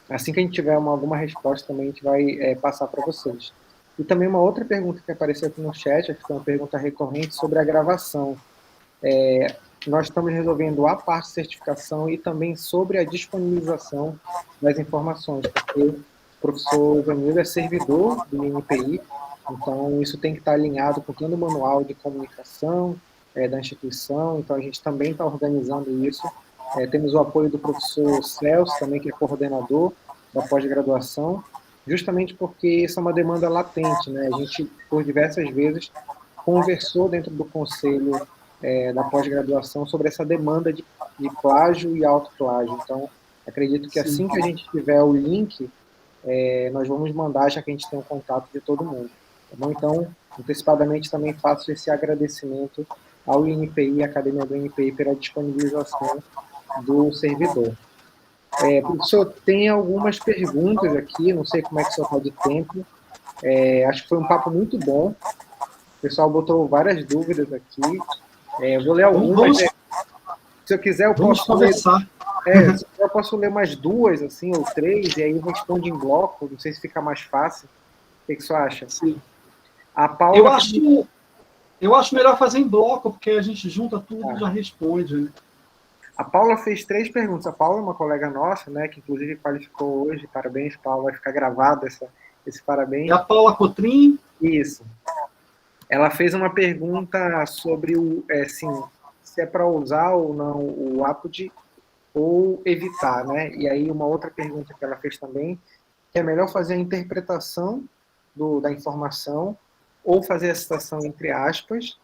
assim que a gente tiver alguma resposta também a gente vai passar para vocês. E também uma outra pergunta que apareceu aqui no chat, acho que foi uma pergunta recorrente sobre a gravação. Nós estamos resolvendo a parte de certificação e também sobre a disponibilização das informações, porque o professor Ivanildo é servidor do INPI, então isso tem que estar alinhado com todo o manual de comunicação da instituição, então a gente também está organizando isso. Temos o apoio do professor Celso, também, que é coordenador da pós-graduação, justamente porque isso é uma demanda latente, né? A gente, por diversas vezes, conversou dentro do conselho da pós-graduação sobre essa demanda de plágio e autoplágio. Então, acredito que assim que a gente tiver o link, nós vamos mandar, já que a gente tem o contato de todo mundo. Tá bom? Então, antecipadamente também faço esse agradecimento ao INPI, à Academia do INPI, pela disponibilização do servidor. Professor, tem algumas perguntas aqui, não sei como é que o senhor está de tempo. Acho que foi um papo muito bom. O pessoal botou várias dúvidas aqui. Eu vou ler algumas. Se eu quiser, eu posso ler. Se eu posso ler umas 2, assim, ou 3, e aí eu respondo em bloco. Não sei se fica mais fácil. O que você acha? Sim. A Paula... Eu acho melhor fazer em bloco, porque a gente junta tudo e já responde, né? A Paula fez 3 perguntas. A Paula é uma colega nossa, né, que inclusive qualificou hoje. Parabéns, Paula. Vai ficar gravado esse parabéns. É a Paula Cotrim? Isso. Ela fez uma pergunta sobre se é para usar ou não o Apod ou evitar, né? E aí uma outra pergunta que ela fez também, que é melhor fazer a interpretação da informação ou fazer a citação entre aspas.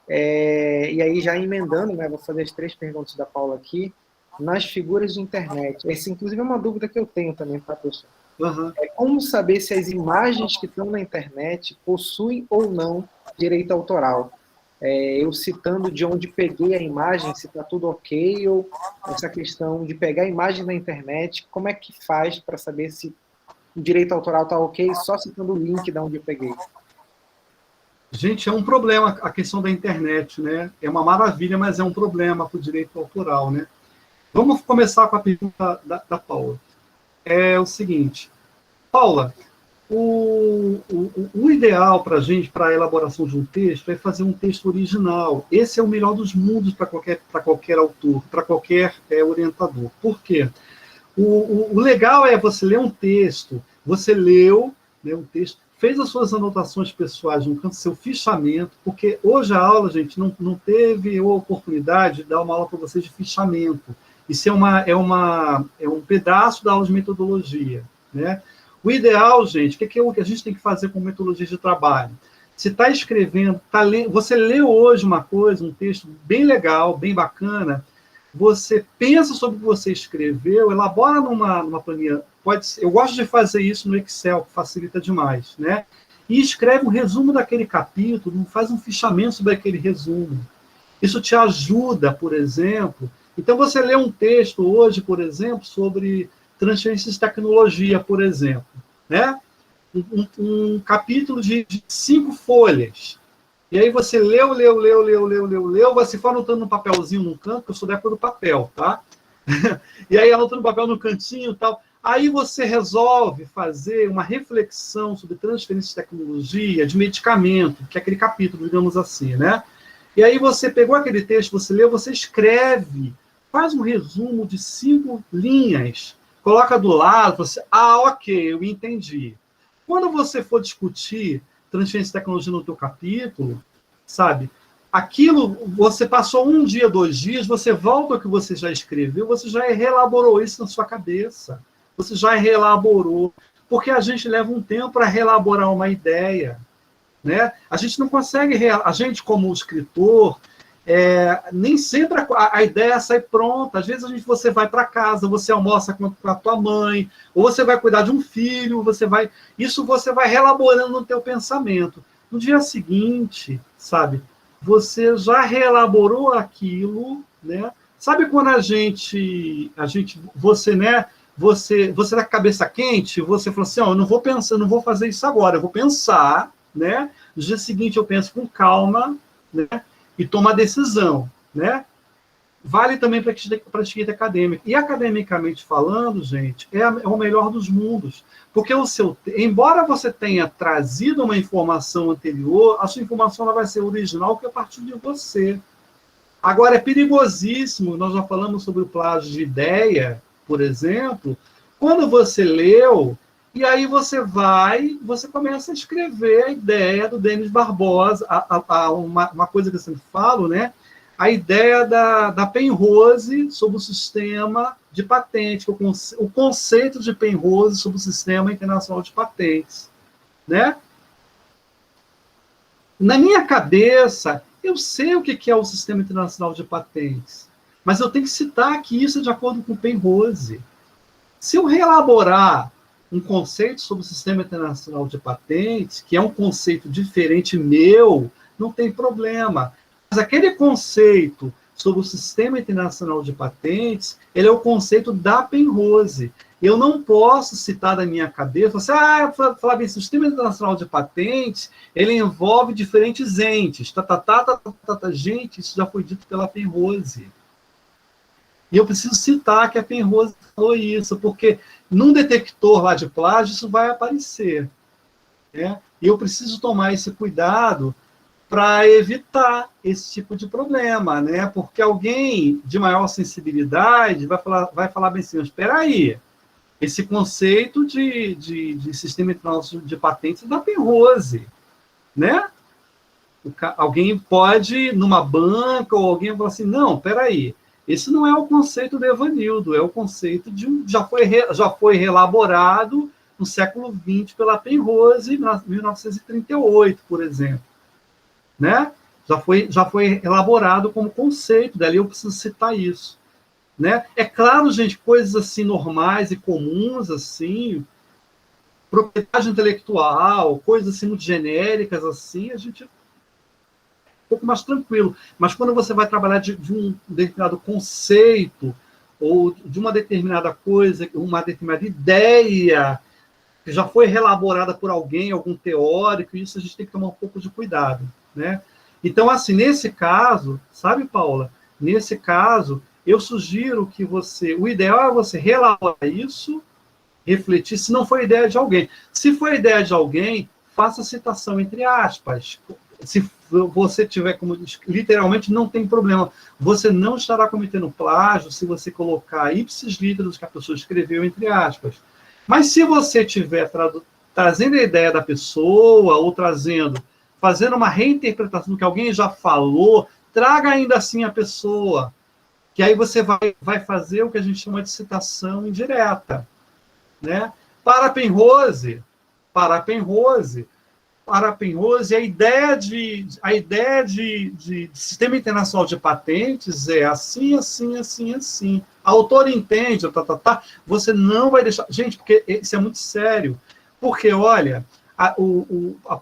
E aí já emendando, né? Vou fazer as 3 perguntas da Paula aqui, nas figuras de internet. Essa, inclusive, é uma dúvida que eu tenho também, tá, professor? Uhum. Como saber se as imagens que estão na internet possuem ou não direito autoral? Eu citando de onde peguei a imagem, se está tudo ok, ou essa questão de pegar a imagem na internet, como é que faz para saber se o direito autoral está ok, só citando o link de onde eu peguei? Gente, é um problema a questão da internet, né? É uma maravilha, mas é um problema para o direito autoral, né? Vamos começar com a pergunta da Paula. É o seguinte, Paula, o ideal para a gente, para a elaboração de um texto, é fazer um texto original. Esse é o melhor dos mundos para qualquer autor, para qualquer orientador. Por quê? O legal é você ler um texto, você leu, né, um texto, fez as suas anotações pessoais no canto, seu fichamento, porque hoje a aula, gente, não teve a oportunidade de dar uma aula para vocês de fichamento. Isso é um pedaço da aula de metodologia, né? O ideal, gente, o que a gente tem que fazer com metodologia de trabalho? Se está escrevendo, você leu hoje uma coisa, um texto bem legal, bem bacana, você pensa sobre o que você escreveu, elabora numa planilha. Eu gosto de fazer isso no Excel, que facilita demais, né? E escreve um resumo daquele capítulo, faz um fichamento sobre aquele resumo. Isso te ajuda, por exemplo. Então, você lê um texto hoje, por exemplo, sobre transferência de tecnologia, por exemplo, né? Um capítulo de 5 folhas. E aí você leu, você foi anotando no papelzinho num canto, que eu sou da época do papel, tá? E aí anotando no papel no cantinho e tal. Aí você resolve fazer uma reflexão sobre transferência de tecnologia, de medicamento, que é aquele capítulo, digamos assim, né? E aí você pegou aquele texto, você leu, você escreve, faz um resumo de 5 linhas, coloca do lado, você, ok, eu entendi. Quando você for discutir transferência de tecnologia no teu capítulo, sabe? Aquilo, você passou 1 dia, 2 dias, você volta ao que você já escreveu, você já reelaborou isso na sua cabeça. Você já reelaborou. Porque a gente leva um tempo para reelaborar uma ideia, né? A gente não consegue, a gente como escritor, nem sempre a ideia sai pronta. Às vezes você vai para casa, você almoça com a tua mãe, ou você vai cuidar de um filho, isso você vai reelaborando no teu pensamento. No dia seguinte, sabe, você já reelaborou aquilo, né? Sabe quando você, né, você tá com a cabeça quente, você fala assim, eu não vou pensar, eu não vou fazer isso agora, eu vou pensar, né? No dia seguinte eu penso com calma, né? E toma a decisão, né? Vale também para a escrita acadêmica. E academicamente falando, gente, é o melhor dos mundos. Porque embora você tenha trazido uma informação anterior, a sua informação ela vai ser original, que é a partir de você. Agora, é perigosíssimo, nós já falamos sobre o plágio de ideia, por exemplo, quando você leu, e aí você começa a escrever a ideia do Denis Barbosa, uma coisa que eu sempre falo, né? A ideia da Penrose sobre o sistema de patente, o conceito de Penrose sobre o sistema internacional de patentes, né? Na minha cabeça, Eu sei o que é o Sistema Internacional de Patentes, mas eu tenho que citar que isso é de acordo com o Penrose. Se eu reelaborar um conceito sobre o Sistema Internacional de Patentes, que é um conceito diferente meu, não tem problema. Mas aquele conceito sobre o Sistema Internacional de Patentes, ele é o conceito da Penrose. Eu não posso citar da minha cabeça, falar bem, o Sistema Internacional de Patentes, ele envolve diferentes entes. Gente, isso já foi dito pela Penrose. E eu preciso citar que a Penrose falou isso, porque num detector lá de plágio isso vai aparecer. Né? E eu preciso tomar esse cuidado para evitar esse tipo de problema, né? Porque alguém de maior sensibilidade vai falar bem assim, espera aí, esse conceito de sistema internacional de patentes é da Penrose, né? Alguém pode, numa banca, ou alguém vai falar assim, não, espera aí, esse não é o conceito do Evanildo, é o conceito já foi reelaborado no século XX pela Penrose, em 1938, por exemplo. Né? Já foi elaborado como conceito, dali eu preciso citar isso. Né? É claro, gente, coisas assim normais e comuns, assim, propriedade intelectual, coisas assim muito genéricas, assim, a gente um pouco mais tranquilo. Mas quando você vai trabalhar de um determinado conceito, ou de uma determinada coisa, uma determinada ideia, que já foi reelaborada por alguém, algum teórico, isso a gente tem que tomar um pouco de cuidado, né? Então, assim, nesse caso, sabe, Paula? Nesse caso, eu sugiro que o ideal é você reelaborar isso, refletir, se não foi ideia de alguém. Se foi ideia de alguém, faça citação entre aspas. Se você tiver como literalmente, não tem problema. Você não estará cometendo plágio se você colocar ipsis literis que a pessoa escreveu entre aspas. Mas se você estiver trazendo a ideia da pessoa ou fazendo uma reinterpretação do que alguém já falou, traga ainda assim a pessoa, que aí você vai fazer o que a gente chama de citação indireta, né? Para Penrose, a ideia de sistema internacional de patentes é assim, assim, assim, assim. A autora entende, você não vai deixar... Gente, porque isso é muito sério. Porque, olha,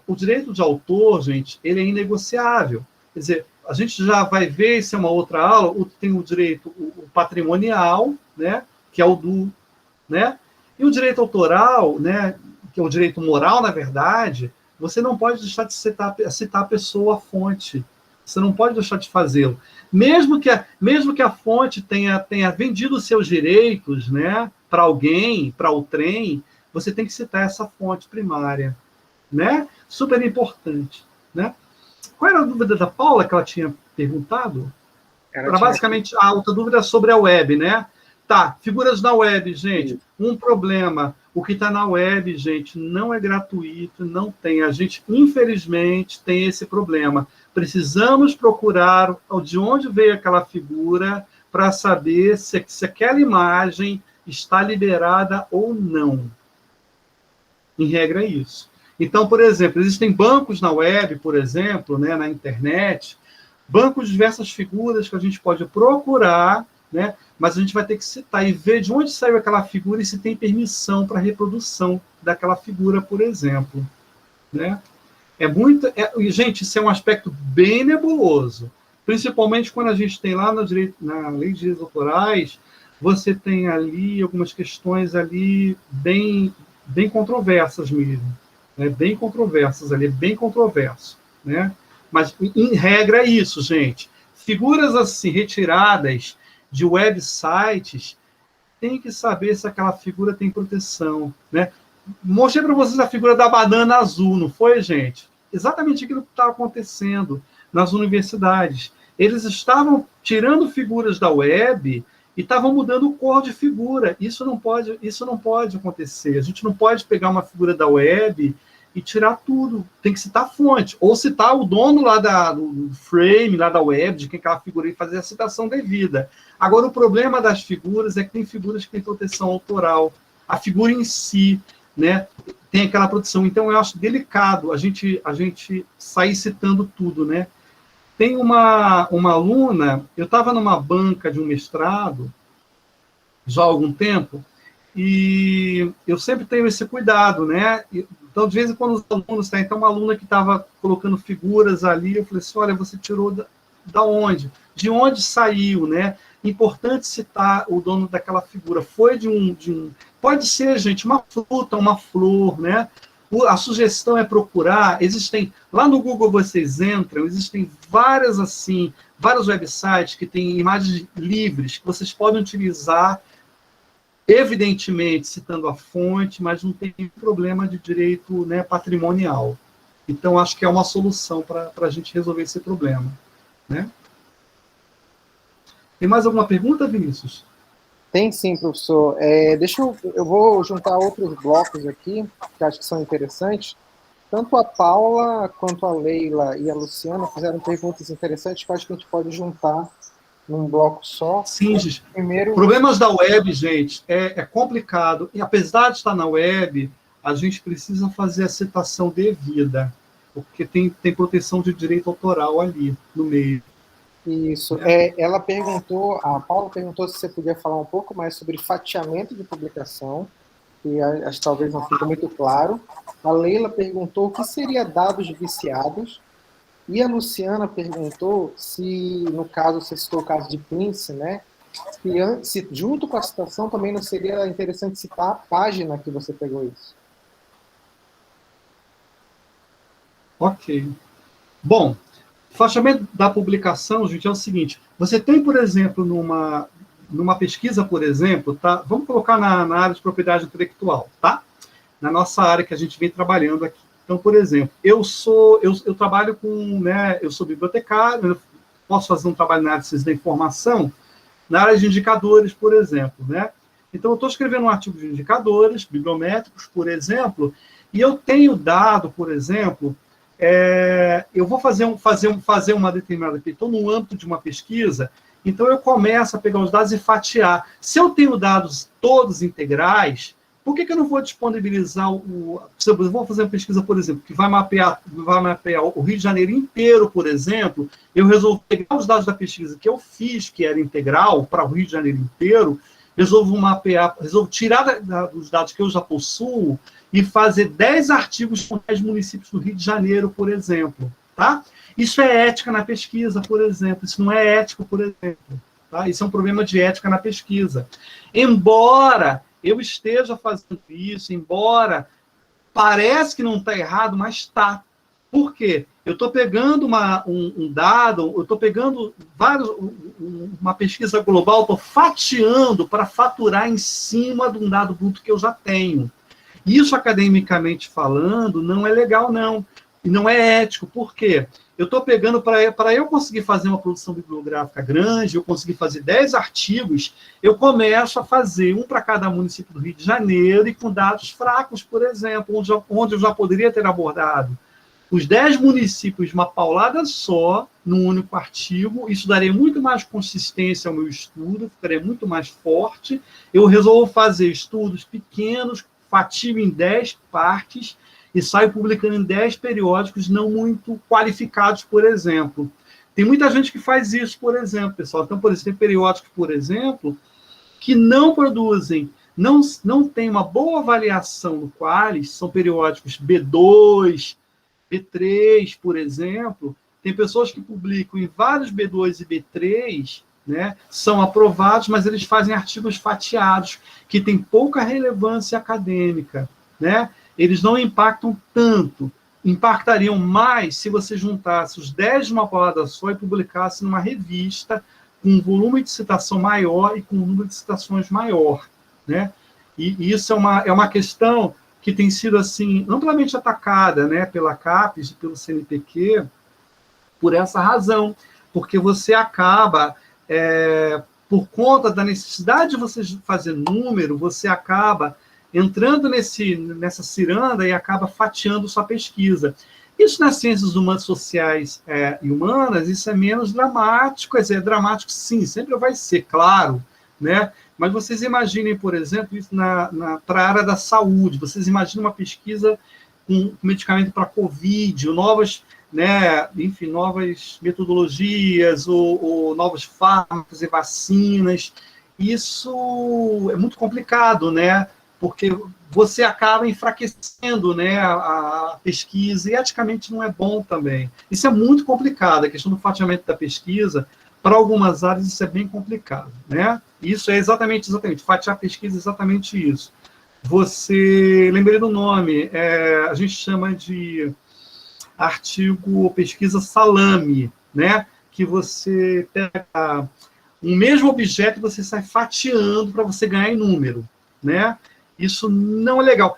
o direito de autor, gente, ele é inegociável. Quer dizer, a gente já vai ver, isso é uma outra aula, tem o direito patrimonial, né, que é o né, e o direito autoral, né, que é o direito moral, na verdade, você não pode deixar de citar a pessoa, a fonte. Você não pode deixar de fazê-lo. Mesmo que a fonte tenha vendido os seus direitos, né, para alguém, para o trem, você tem que citar essa fonte primária. Né? Super importante. Né? Qual era a dúvida da Paula que ela tinha perguntado? Era basicamente a outra dúvida sobre a web, né? Tá, figuras na web, gente. Um problema. O que está na web, gente, não é gratuito, não tem. A gente, infelizmente, tem esse problema. Precisamos procurar de onde veio aquela figura para saber se aquela imagem está liberada ou não. Em regra, é isso. Então, por exemplo, existem bancos na web, por exemplo, né, na internet, bancos de diversas figuras que a gente pode procurar, né, mas a gente vai ter que citar e ver de onde saiu aquela figura e se tem permissão para reprodução daquela figura, por exemplo. Né? Gente, isso é um aspecto bem nebuloso, principalmente quando a gente tem lá na lei de direitos autorais, você tem ali algumas questões ali bem controversas mesmo. Né? Bem controversas ali, bem controverso. Né? Mas, em regra, é isso, gente. Figuras assim, retiradas de websites, tem que saber se aquela figura tem proteção. Né? Mostrei para vocês a figura da banana azul, não foi, gente? Exatamente aquilo que estava acontecendo nas universidades. Eles estavam tirando figuras da web e estavam mudando cor de figura. Isso não pode acontecer. A gente não pode pegar uma figura da web e tirar tudo. Tem que citar a fonte. Ou citar o dono lá do frame, lá da web, de quem aquela figura, e fazer a citação devida. Agora, o problema das figuras é que tem figuras que têm proteção autoral. A figura em si, né, tem aquela proteção. Então, eu acho delicado a gente sair citando tudo, né? Tem uma aluna, eu estava numa banca de um mestrado, já há algum tempo, e eu sempre tenho esse cuidado, né? Então, de vez em quando, os alunos, tá? Então, uma aluna que estava colocando figuras ali, eu falei assim, olha, você tirou da onde? De onde saiu, né? Importante citar o dono daquela figura. Foi de um... Pode ser, gente, uma fruta, uma flor, né? A sugestão é procurar, existem, lá no Google vocês entram, existem várias, assim, vários websites que têm imagens livres que vocês podem utilizar, evidentemente citando a fonte, mas não tem problema de direito, né, patrimonial. Então, acho que é uma solução para a gente resolver esse problema, né? Tem mais alguma pergunta, Vinícius? Tem sim, professor. Eu vou juntar outros blocos aqui, que acho que são interessantes. Tanto a Paula, quanto a Leila e a Luciana fizeram perguntas interessantes que eu acho que a gente pode juntar num bloco só. Sim, gente. Primeiro... Problemas da web, gente, é complicado. E apesar de estar na web, a gente precisa fazer a citação devida, porque tem proteção de direito autoral ali no meio. Isso. Ela perguntou, a Paula perguntou se você podia falar um pouco mais sobre fatiamento de publicação, que acho que talvez não fique muito claro. A Leila perguntou o que seria dados viciados, e a Luciana perguntou se, no caso, você citou o caso de Prince, né? Se junto com a citação também não seria interessante citar a página que você pegou isso. Ok. Bom, fatiamento da publicação, gente, é o seguinte, você tem, por exemplo, numa pesquisa, por exemplo, tá? Vamos colocar na área de propriedade intelectual, tá? Na nossa área que a gente vem trabalhando aqui. Então, por exemplo, eu trabalho com, né, eu sou bibliotecário, eu posso fazer um trabalho na área de ciência da informação, na área de indicadores, por exemplo, né? Então, eu estou escrevendo um artigo de indicadores bibliométricos, por exemplo, e eu tenho dado, por exemplo, eu vou fazer uma determinada... Estou no âmbito de uma pesquisa, então eu começo a pegar os dados e fatiar. Se eu tenho dados todos integrais, por que eu não vou disponibilizar se eu vou fazer uma pesquisa, por exemplo, que vai mapear o Rio de Janeiro inteiro, por exemplo, eu resolvo pegar os dados da pesquisa que eu fiz, que era integral, para o Rio de Janeiro inteiro, resolvo tirar dos dados que eu já possuo e fazer 10 artigos com 10 municípios do Rio de Janeiro, por exemplo. Tá? Isso é ética na pesquisa, por exemplo. Isso não é ético, por exemplo. Tá? Isso é um problema de ética na pesquisa. Embora eu esteja fazendo isso, embora parece que não está errado, mas está. Por quê? Eu estou pegando um dado, eu estou pegando uma pesquisa global, estou fatiando para faturar em cima de um dado bruto que eu já tenho. Isso, academicamente falando, não é legal, não. E não é ético. Por quê? Eu estou pegando, para eu conseguir fazer uma produção bibliográfica grande, eu conseguir fazer 10 artigos, eu começo a fazer um para cada município do Rio de Janeiro e com dados fracos, por exemplo, onde eu já poderia ter abordado os 10 municípios de uma paulada só, num único artigo. Isso daria muito mais consistência ao meu estudo, ficaria muito mais forte. Eu resolvo fazer estudos pequenos, fatio em 10 partes, e saio publicando em 10 periódicos não muito qualificados, por exemplo. Tem muita gente que faz isso, por exemplo, pessoal. Então, por exemplo, tem periódicos, por exemplo, que não produzem, não tem uma boa avaliação no Qualis, são periódicos B2, B3, por exemplo. Tem pessoas que publicam em vários B2 e B3, né, são aprovados, mas eles fazem artigos fatiados, que têm pouca relevância acadêmica, né? Eles não impactam tanto, impactariam mais se você juntasse os 10 de uma paulada só e publicasse numa revista com um volume de citação maior e com um número de citações maior, né? E isso é uma questão que tem sido assim amplamente atacada, né, pela CAPES e pelo CNPq por essa razão, porque você acaba, por conta da necessidade de você fazer número, você acaba entrando nessa ciranda e acaba fatiando sua pesquisa. Isso nas ciências humanas, sociais e humanas, isso é menos dramático, é dramático sim, sempre vai ser, claro, né? Mas vocês imaginem, por exemplo, isso para a área da saúde, vocês imaginam uma pesquisa com medicamento para Covid, né, enfim, novas metodologias, ou novos fármacos e vacinas. Isso é muito complicado, né? Porque você acaba enfraquecendo, né, a pesquisa, e eticamente não é bom também. Isso é muito complicado, a questão do fatiamento da pesquisa, para algumas áreas isso é bem complicado, né? Isso é exatamente, fatiar a pesquisa é exatamente isso. Você, lembrei do nome, a gente chama de artigo ou pesquisa salame, né? Que você pega um mesmo objeto e você sai fatiando para você ganhar em número, né? Isso não é legal.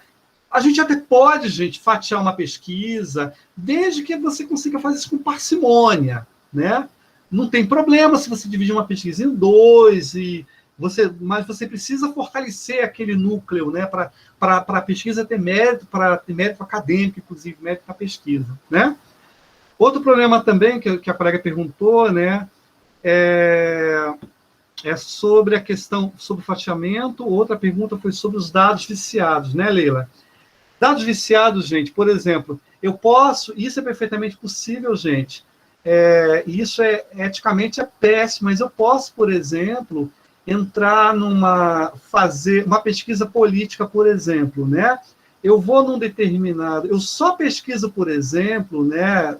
A gente até pode, gente, fatiar uma pesquisa, desde que você consiga fazer isso com parcimônia, né? Não tem problema se você dividir uma pesquisa em dois, mas você precisa fortalecer aquele núcleo, né? Para a pesquisa ter mérito, para ter mérito acadêmico, inclusive, mérito na pesquisa, né? Outro problema também que a colega perguntou, né? É sobre a questão, sobre o fatiamento. Outra pergunta foi sobre os dados viciados, né, Leila? Dados viciados, gente, por exemplo, eu posso, isso é perfeitamente possível, gente, isso eticamente é péssimo, mas eu posso, por exemplo, entrar fazer uma pesquisa política, por exemplo, né? Eu vou num determinado, eu só pesquiso, por exemplo, né,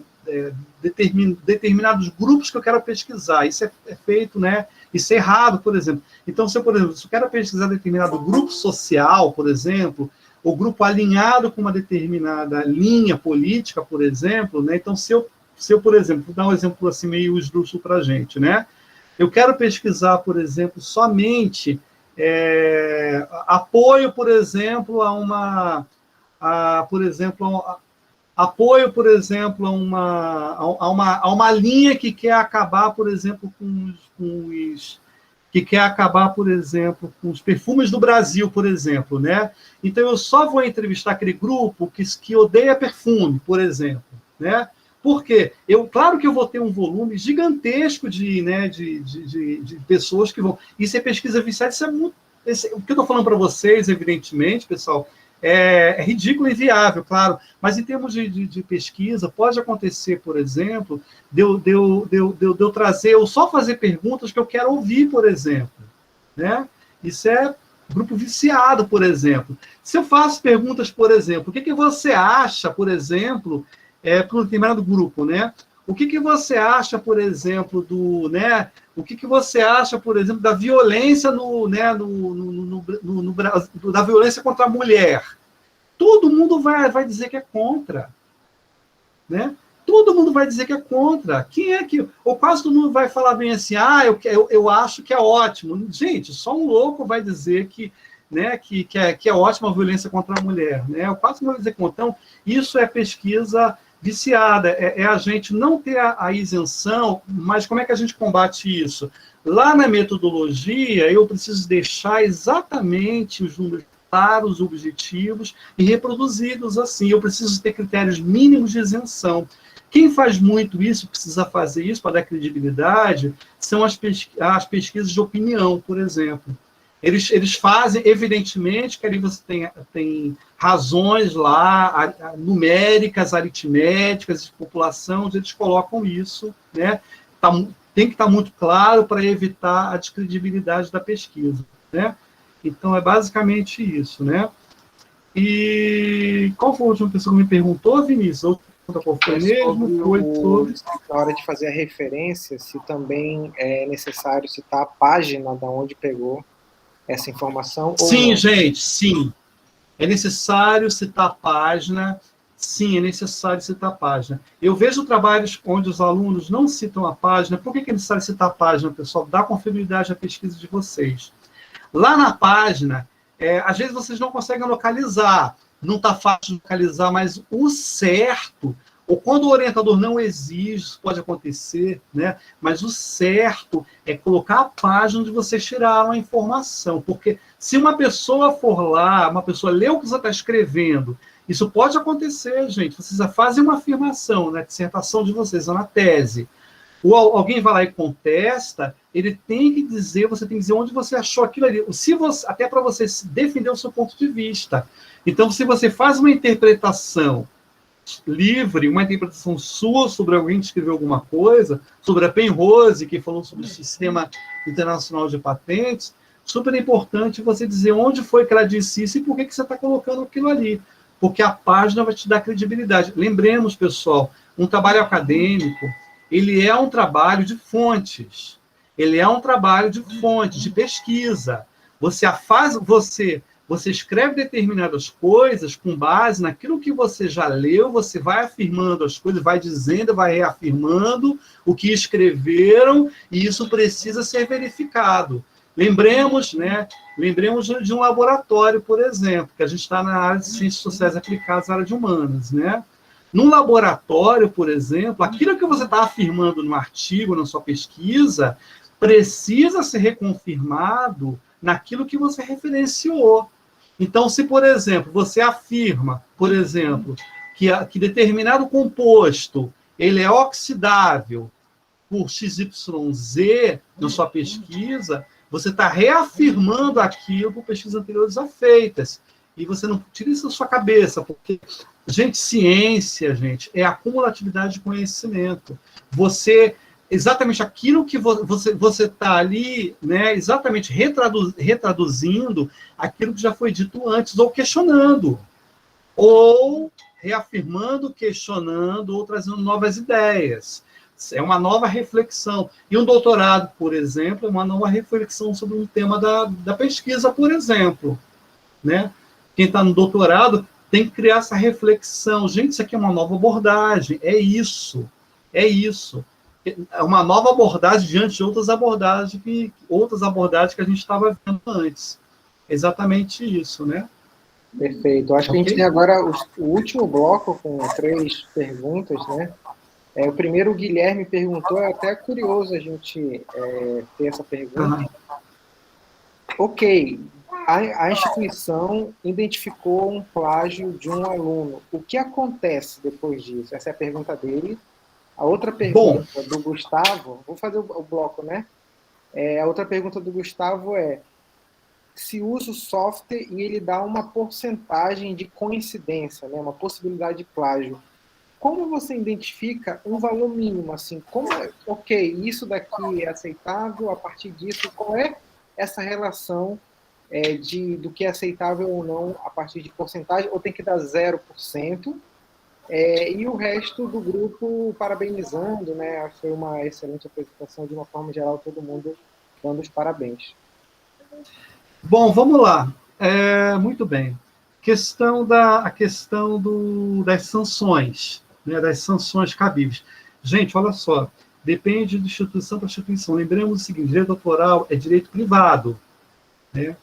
determinados grupos que eu quero pesquisar. Isso é feito, né? Isso é errado, por exemplo. Então, se eu quero pesquisar determinado grupo social, por exemplo, ou grupo alinhado com uma determinada linha política, por exemplo, né? Então, se eu, por exemplo, vou dar um exemplo assim meio esdrúxulo para a gente, né? Eu quero pesquisar, por exemplo, somente apoio, por exemplo, apoio, por exemplo, a uma linha que quer acabar, por exemplo, que quer acabar, por exemplo, com os perfumes do Brasil, por exemplo, né? Então, eu só vou entrevistar aquele grupo que odeia perfume, por exemplo, né? Por quê? Claro que eu vou ter um volume gigantesco de pessoas que vão... Isso é pesquisa viciada, isso é muito... O que eu estou falando para vocês, evidentemente, pessoal, é ridículo e inviável, claro, mas em termos de pesquisa, pode acontecer, por exemplo, de eu trazer, ou só fazer perguntas que eu quero ouvir, por exemplo, né? Isso é grupo viciado, por exemplo. Se eu faço perguntas, por exemplo, o que você acha, por exemplo, para um determinado grupo, né? O que você acha, por exemplo, né? O que você acha, por exemplo, da violência da violência contra a mulher? Todo mundo vai dizer que é contra, né? Todo mundo vai dizer que é contra. Quem é que... Ou quase todo mundo vai falar bem assim, eu acho que é ótimo. Gente, só um louco vai dizer que, né, que é ótima a violência contra a mulher, né? Quase todo mundo vai dizer contra. Então, isso é pesquisa viciada, a gente não ter a isenção, mas como é que a gente combate isso? Lá na metodologia, eu preciso deixar exatamente os números claros, objetivos e reproduzidos assim. Eu preciso ter critérios mínimos de isenção. Quem faz muito isso, precisa fazer isso para dar credibilidade, são as pesquisas de opinião, por exemplo. Eles fazem, evidentemente, que ali você tem razões lá, numéricas, aritméticas, de população, onde eles colocam isso, né? Tem que estar muito claro para evitar a descredibilidade da pesquisa, né? Então, é basicamente isso, né? E qual foi a última pessoa que me perguntou, Vinícius? A outra qual foi mesmo? Foi sobre... Na hora de fazer a referência, se também é necessário citar a página da onde pegou essa informação? Sim, gente, sim. É necessário citar a página. Sim, é necessário citar a página. Eu vejo trabalhos onde os alunos não citam a página. Por que é necessário citar a página, pessoal? Dá confiabilidade à pesquisa de vocês. Lá na página, às vezes vocês não conseguem localizar. Não está fácil de localizar, mas o certo... Ou quando o orientador não exige, isso pode acontecer, né? Mas o certo é colocar a página onde vocês tiraram a informação. Porque se uma pessoa for lá, uma pessoa lê o que você está escrevendo, isso pode acontecer, gente. Vocês fazem uma afirmação na dissertação de vocês, ou na tese. Ou alguém vai lá e contesta, ele tem que dizer, você tem que dizer onde você achou aquilo ali. Até para você defender o seu ponto de vista. Então, se você faz uma interpretação livre, uma interpretação sua sobre alguém que escreveu alguma coisa, sobre a Penrose, que falou sobre o Sistema Internacional de Patentes, super importante você dizer onde foi que ela disse isso e por que você está colocando aquilo ali. Porque a página vai te dar credibilidade. Lembremos, pessoal, um trabalho acadêmico, ele é um trabalho de fontes. Ele é um trabalho de fonte, de pesquisa. Você escreve determinadas coisas com base naquilo que você já leu, você vai afirmando as coisas, vai dizendo, vai reafirmando o que escreveram, e isso precisa ser verificado. Lembremos de um laboratório, por exemplo, que a gente está na área de ciências sociais aplicadas, na área de humanas, né? Num laboratório, por exemplo, aquilo que você está afirmando no artigo, na sua pesquisa, precisa ser reconfirmado naquilo que você referenciou. Então, se, por exemplo, você afirma, por exemplo, que determinado composto ele é oxidável por XYZ na sua pesquisa, você está reafirmando aquilo por pesquisas anteriores já feitas. E você não tira isso da sua cabeça, porque, ciência, é acumulatividade de conhecimento. Exatamente aquilo que você está ali, né, exatamente retraduzindo aquilo que já foi dito antes, ou questionando, ou reafirmando, questionando, ou trazendo novas ideias. É uma nova reflexão. E um doutorado, por exemplo, é uma nova reflexão sobre um tema da pesquisa, por exemplo. Né? Quem está no doutorado tem que criar essa reflexão. Gente, isso aqui é uma nova abordagem. É isso. É uma nova abordagem diante de outras abordagens que a gente estava vendo antes. Exatamente isso, né? Perfeito. Acho que a gente tem agora o último bloco com 3 perguntas, né? O primeiro, o Guilherme perguntou, é até curioso a gente ter essa pergunta. Ok, a instituição identificou um plágio de um aluno. O que acontece depois disso? Essa é a pergunta dele. A outra pergunta do Gustavo, vou fazer o bloco, né? A outra pergunta do Gustavo é se usa o software e ele dá uma porcentagem de coincidência, né? Uma possibilidade de plágio. Como você identifica um valor mínimo? Assim, isso daqui é aceitável, a partir disso, qual é essa relação do que é aceitável ou não a partir de porcentagem, ou tem que dar 0%? E o resto do grupo parabenizando, né? Foi uma excelente apresentação, de uma forma geral, todo mundo dando os parabéns. Bom, vamos lá. Muito bem. A questão das sanções, né? Das sanções cabíveis. Gente, olha só, depende de instituição para instituição. Lembremos o seguinte: direito autoral é direito privado, né?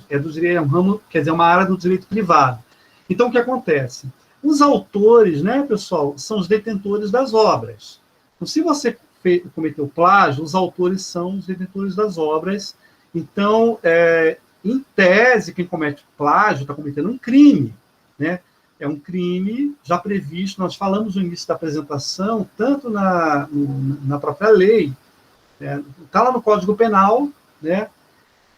É do direito, é um ramo, quer dizer, uma área do direito privado. Então, o que acontece? Os autores, né, pessoal, são os detentores das obras. Então, se você cometeu plágio, os autores são os detentores das obras. Então, em tese, quem comete plágio está cometendo um crime, né? É um crime já previsto, nós falamos no início da apresentação, tanto na própria lei, está lá no Código Penal, né?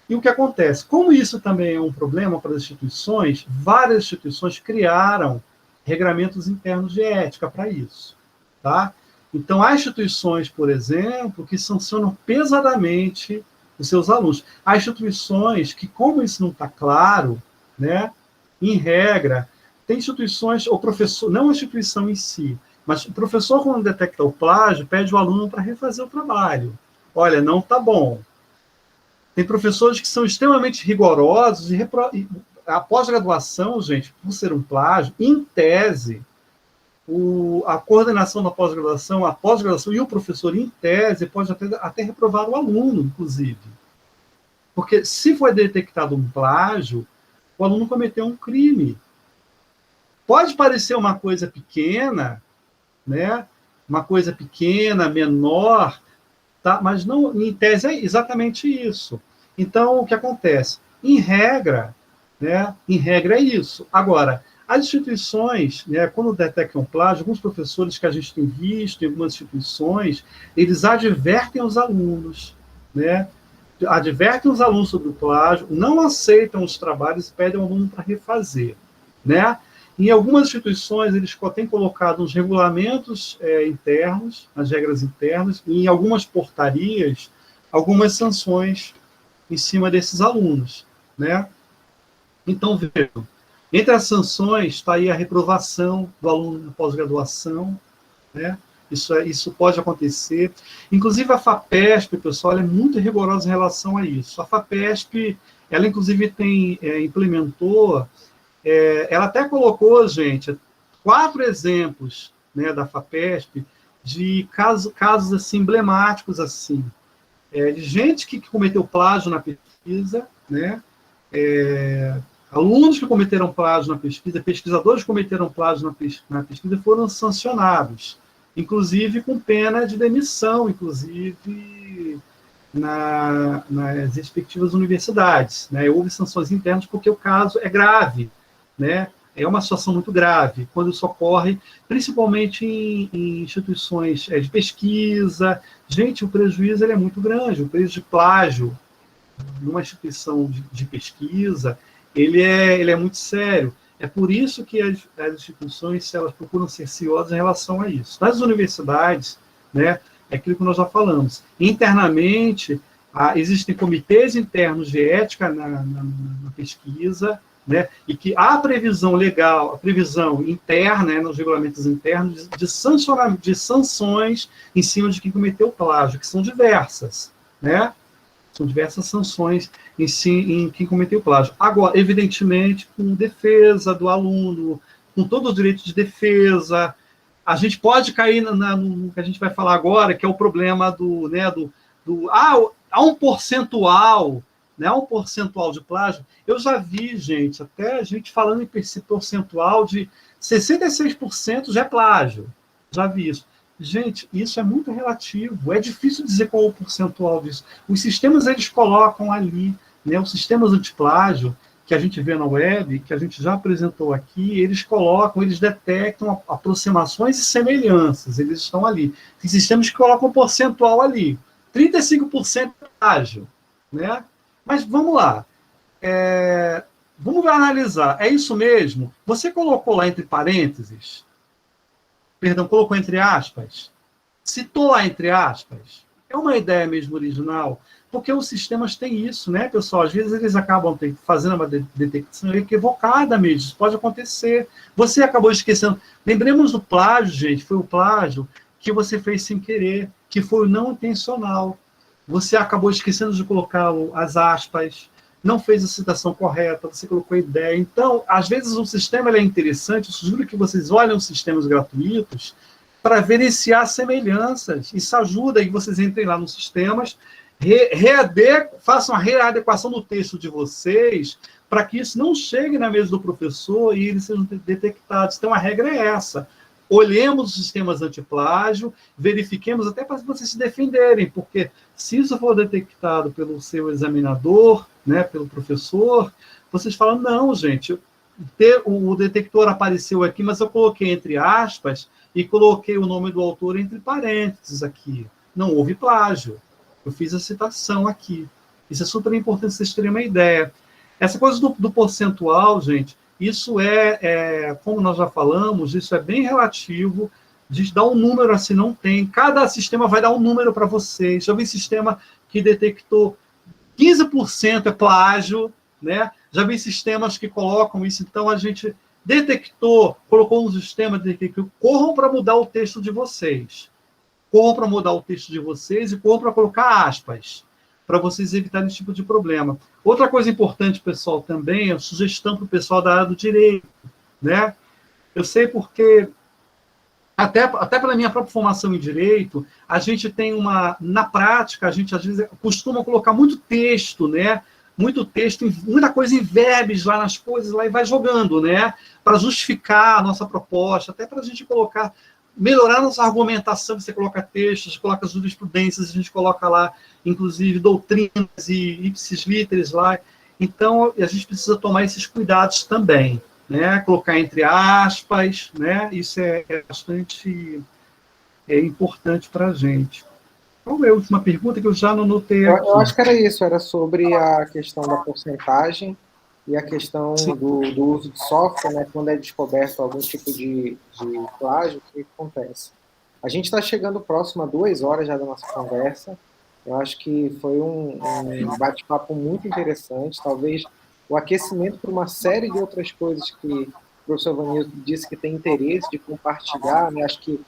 E o que acontece? Como isso também é um problema para as instituições, várias instituições criaram regramentos internos de ética para isso, tá? Então, há instituições, por exemplo, que sancionam pesadamente os seus alunos. Há instituições que, como isso não está claro, né, em regra, tem instituições, o professor, não a instituição em si, mas o professor, quando detecta o plágio, pede o aluno para refazer o trabalho. Olha, não está bom. Tem professores que são extremamente rigorosos e a pós-graduação, gente, por ser um plágio, em tese, a coordenação da pós-graduação, a pós-graduação e o professor, em tese, pode até reprovar o aluno, inclusive. Porque se for detectado um plágio, o aluno cometeu um crime. Pode parecer uma coisa pequena, né? Uma coisa pequena, menor, tá? Mas não, em tese é exatamente isso. Então, o que acontece? Em regra, né? Em regra é isso. Agora, as instituições, né, quando detectam plágio, alguns professores que a gente tem visto em algumas instituições, eles advertem os alunos, né? Advertem os alunos sobre o plágio, não aceitam os trabalhos e pedem ao aluno para refazer, né? Em algumas instituições, eles têm colocado uns regulamentos internos, as regras internas, e em algumas portarias, algumas sanções em cima desses alunos, né? Então, vejam, entre as sanções está aí a reprovação do aluno na pós-graduação, né? Isso pode acontecer. Inclusive, a FAPESP, pessoal, é muito rigorosa em relação a isso. A FAPESP, ela, inclusive, implementou, ela até colocou, gente, 4 exemplos, né, da FAPESP de casos assim, emblemáticos, assim, de gente que cometeu plágio na pesquisa, né, alunos que cometeram plágio na pesquisa, pesquisadores que cometeram plágio na pesquisa foram sancionados, inclusive com pena de demissão, inclusive nas respectivas universidades, né? Houve sanções internas porque o caso é grave, né? É uma situação muito grave, quando isso ocorre, principalmente em instituições de pesquisa. Gente, o prejuízo ele é muito grande, o prejuízo de plágio numa instituição de pesquisa, ele é muito sério. É por isso que as instituições, elas procuram ser ciosas em relação a isso. Nas universidades, né, é aquilo que nós já falamos. Internamente, existem comitês internos de ética na pesquisa, né, e que há previsão legal, a previsão interna, né, nos regulamentos internos, de sanções em cima de quem cometeu plágio, que são diversas, né? São diversas sanções em quem cometeu plágio. Agora, evidentemente, com defesa do aluno, com todo o direito de defesa, a gente pode cair no que a gente vai falar agora, que é o problema há um percentual, né, há um percentual de plágio. Eu já vi, gente, até gente falando em esse percentual de 66% já é plágio. Já vi isso. Gente, isso é muito relativo, é difícil dizer qual é o percentual disso. Os sistemas, eles colocam ali, né, os sistemas antiplágio, que a gente vê na web, que a gente já apresentou aqui, eles detectam aproximações e semelhanças, eles estão ali. Tem sistemas que colocam um percentual ali, 35% é plágio, né? Mas vamos lá, vamos analisar, é isso mesmo? Você colocou lá entre parênteses, colocou entre aspas, citou lá entre aspas, é uma ideia mesmo original, porque os sistemas têm isso, né, pessoal? Às vezes eles acabam fazendo uma detecção equivocada mesmo, isso pode acontecer. Você acabou esquecendo. Lembremos do plágio, gente, foi o plágio que você fez sem querer, que foi o não intencional. Você acabou esquecendo de colocar as aspas, não fez a citação correta, você colocou a ideia. Então, às vezes o sistema é interessante, eu sugiro que vocês olhem os sistemas gratuitos para verificar semelhanças. Isso ajuda que vocês entrem lá nos sistemas, façam a readequação do texto de vocês, para que isso não chegue na mesa do professor e eles sejam detectados. Então, a regra é essa. Olhemos os sistemas antiplágio, verifiquemos até para vocês se defenderem, porque se isso for detectado pelo seu examinador, né, pelo professor, vocês falam, não, gente, o detector apareceu aqui, mas eu coloquei entre aspas e coloquei o nome do autor entre parênteses aqui. Não houve plágio. Eu fiz a citação aqui. Isso é super importante vocês terem uma ideia. Essa coisa do percentual, gente, isso como nós já falamos, isso é bem relativo, de dar um número assim, não tem. Cada sistema vai dar um número para vocês. Já vi sistema que detectou 15% é plágio, né? Já vi sistemas que colocam isso, então a gente colocou um sistema, corram para mudar o texto de vocês. Corram para mudar o texto de vocês e corram para colocar aspas, para vocês evitarem esse tipo de problema. Outra coisa importante, pessoal, também, é a sugestão para o pessoal da área do direito, né? Eu sei porque, até pela minha própria formação em direito, a gente tem na prática, a gente às vezes costuma colocar muito texto, né? Muito texto, muita coisa em verbos lá nas coisas, lá e vai jogando, né? Para justificar a nossa proposta, até para a gente melhorar a nossa argumentação, você coloca textos, coloca jurisprudências, a gente coloca lá, inclusive, doutrinas e ipsis literis lá. Então, a gente precisa tomar esses cuidados também, né? Colocar entre aspas, né? Isso é bastante importante para a gente. Qual é a última pergunta que eu já não notei aqui? Eu acho que era isso, era sobre a questão da porcentagem e a questão do uso de software, né, quando é descoberto algum tipo de plágio, o que acontece? A gente está chegando próximo a 2 horas já da nossa conversa. Eu acho que foi um bate-papo muito interessante, talvez o aquecimento para uma série de outras coisas que o professor Vanildo disse que tem interesse de compartilhar, né? Acho que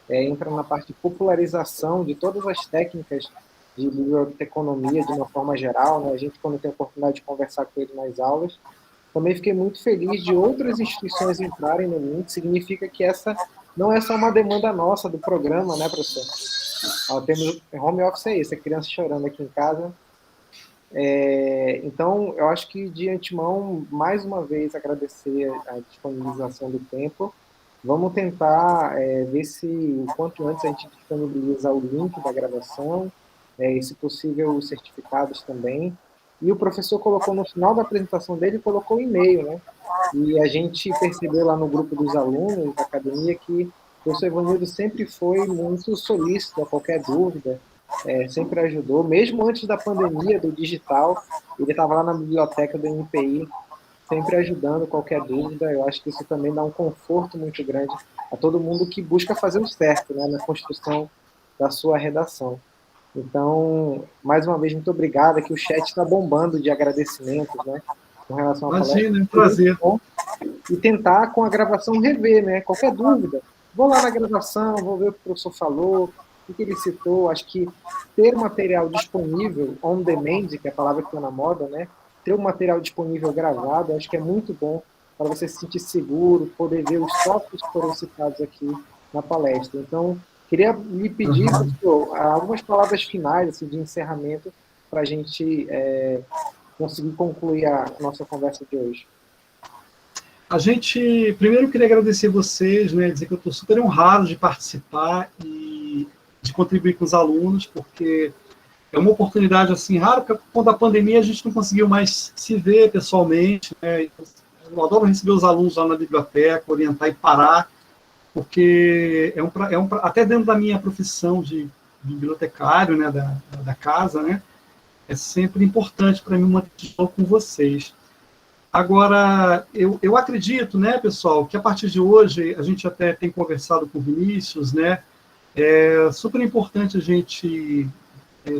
entra na parte de popularização de todas as técnicas de biblioteconomia de uma forma geral, né? A gente, quando tem a oportunidade de conversar com ele nas aulas, também fiquei muito feliz de outras instituições entrarem no link, significa que essa não é só uma demanda nossa do programa, né, professor? Temos home office é isso, a criança chorando aqui em casa. Então, eu acho que de antemão, mais uma vez, agradecer a disponibilização do tempo. Vamos tentar ver se o quanto antes a gente disponibiliza o link da gravação, e se possível os certificados também. E o professor colocou no final da apresentação dele, colocou o e-mail, né? E a gente percebeu lá no grupo dos alunos da academia que o professor Evanildo sempre foi muito solícito a qualquer dúvida, sempre ajudou, mesmo antes da pandemia, do digital, ele estava lá na biblioteca do NPI, sempre ajudando qualquer dúvida. Eu acho que isso também dá um conforto muito grande a todo mundo que busca fazer o certo, né, na construção da sua redação. Então, mais uma vez, muito obrigado. Aqui o chat está bombando de agradecimentos, né, com relação à palestra. Imagina, é um prazer. E tentar, com a gravação, rever, né, qualquer dúvida. Vou lá na gravação, vou ver o que o professor falou, o que ele citou. Acho que ter material disponível, on demand, que é a palavra que está na moda, né, ter um material disponível gravado, acho que é muito bom para você se sentir seguro, poder ver os tópicos que foram citados aqui na palestra. Então, queria lhe pedir, professor, algumas palavras finais assim, de encerramento para a gente conseguir concluir a nossa conversa de hoje. A gente, primeiro, queria agradecer vocês, né, dizer que eu estou super honrado de participar e de contribuir com os alunos, porque é uma oportunidade assim rara, porque quando a pandemia a gente não conseguiu mais se ver pessoalmente, né? Eu adoro receber os alunos lá na biblioteca, orientar e parar, porque até dentro da minha profissão de bibliotecário, né, da casa, né, é sempre importante para mim manter com vocês. Agora, eu acredito, né, pessoal, que a partir de hoje, a gente até tem conversado com o Vinícius, né, é super importante a gente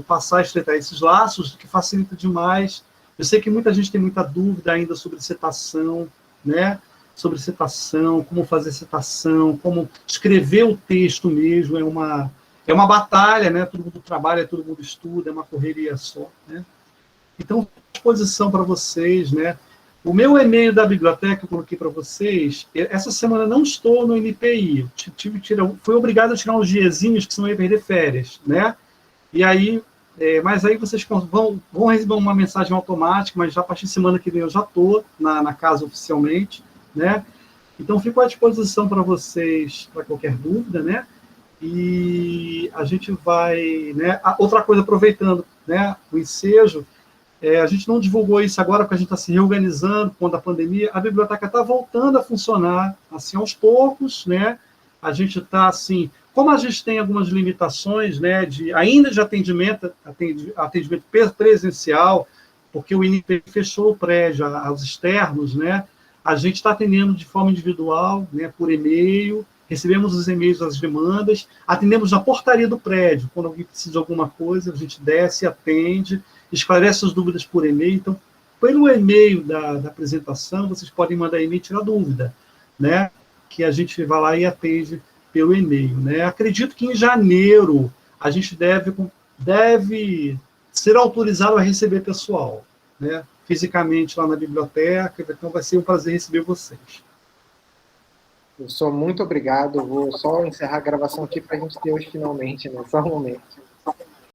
passar a estreitar esses laços, que facilita demais. Eu sei que muita gente tem muita dúvida ainda sobre citação, né, sobre citação, como fazer citação, como escrever o texto mesmo, é uma batalha, né, todo mundo trabalha, todo mundo estuda, é uma correria só, né. Então, à disposição para vocês, né. O meu e-mail da biblioteca eu coloquei para vocês. Essa semana não estou no NPI. Fui obrigado a tirar uns diazinhos, que senão eu ia perder férias, né? E aí, mas aí vocês vão receber uma mensagem automática, mas já a partir de semana que vem eu já estou na casa oficialmente, né? Então, fico à disposição para vocês, para qualquer dúvida, né? E a gente vai, né? Outra coisa, aproveitando, né, o ensejo, a gente não divulgou isso agora, porque a gente está se reorganizando com a pandemia. A biblioteca está voltando a funcionar, assim, aos poucos, né? A gente está, assim, como a gente tem algumas limitações, né, ainda de atendimento presencial, porque o INPE fechou o prédio aos externos, né? A gente está atendendo de forma individual, né, por e-mail, recebemos os e-mails das demandas, atendemos na portaria do prédio, quando alguém precisa de alguma coisa, a gente desce, atende, esclarece as dúvidas por e-mail. Então, pelo e-mail da apresentação, vocês podem mandar e-mail e tirar dúvida, né? Que a gente vai lá e atende pelo e-mail, né? Acredito que em janeiro a gente deve ser autorizado a receber pessoal, né? Fisicamente lá na biblioteca. Então, vai ser um prazer receber vocês. Professor, muito obrigado. Eu vou só encerrar a gravação aqui para a gente ter hoje finalmente, né? Só um momento.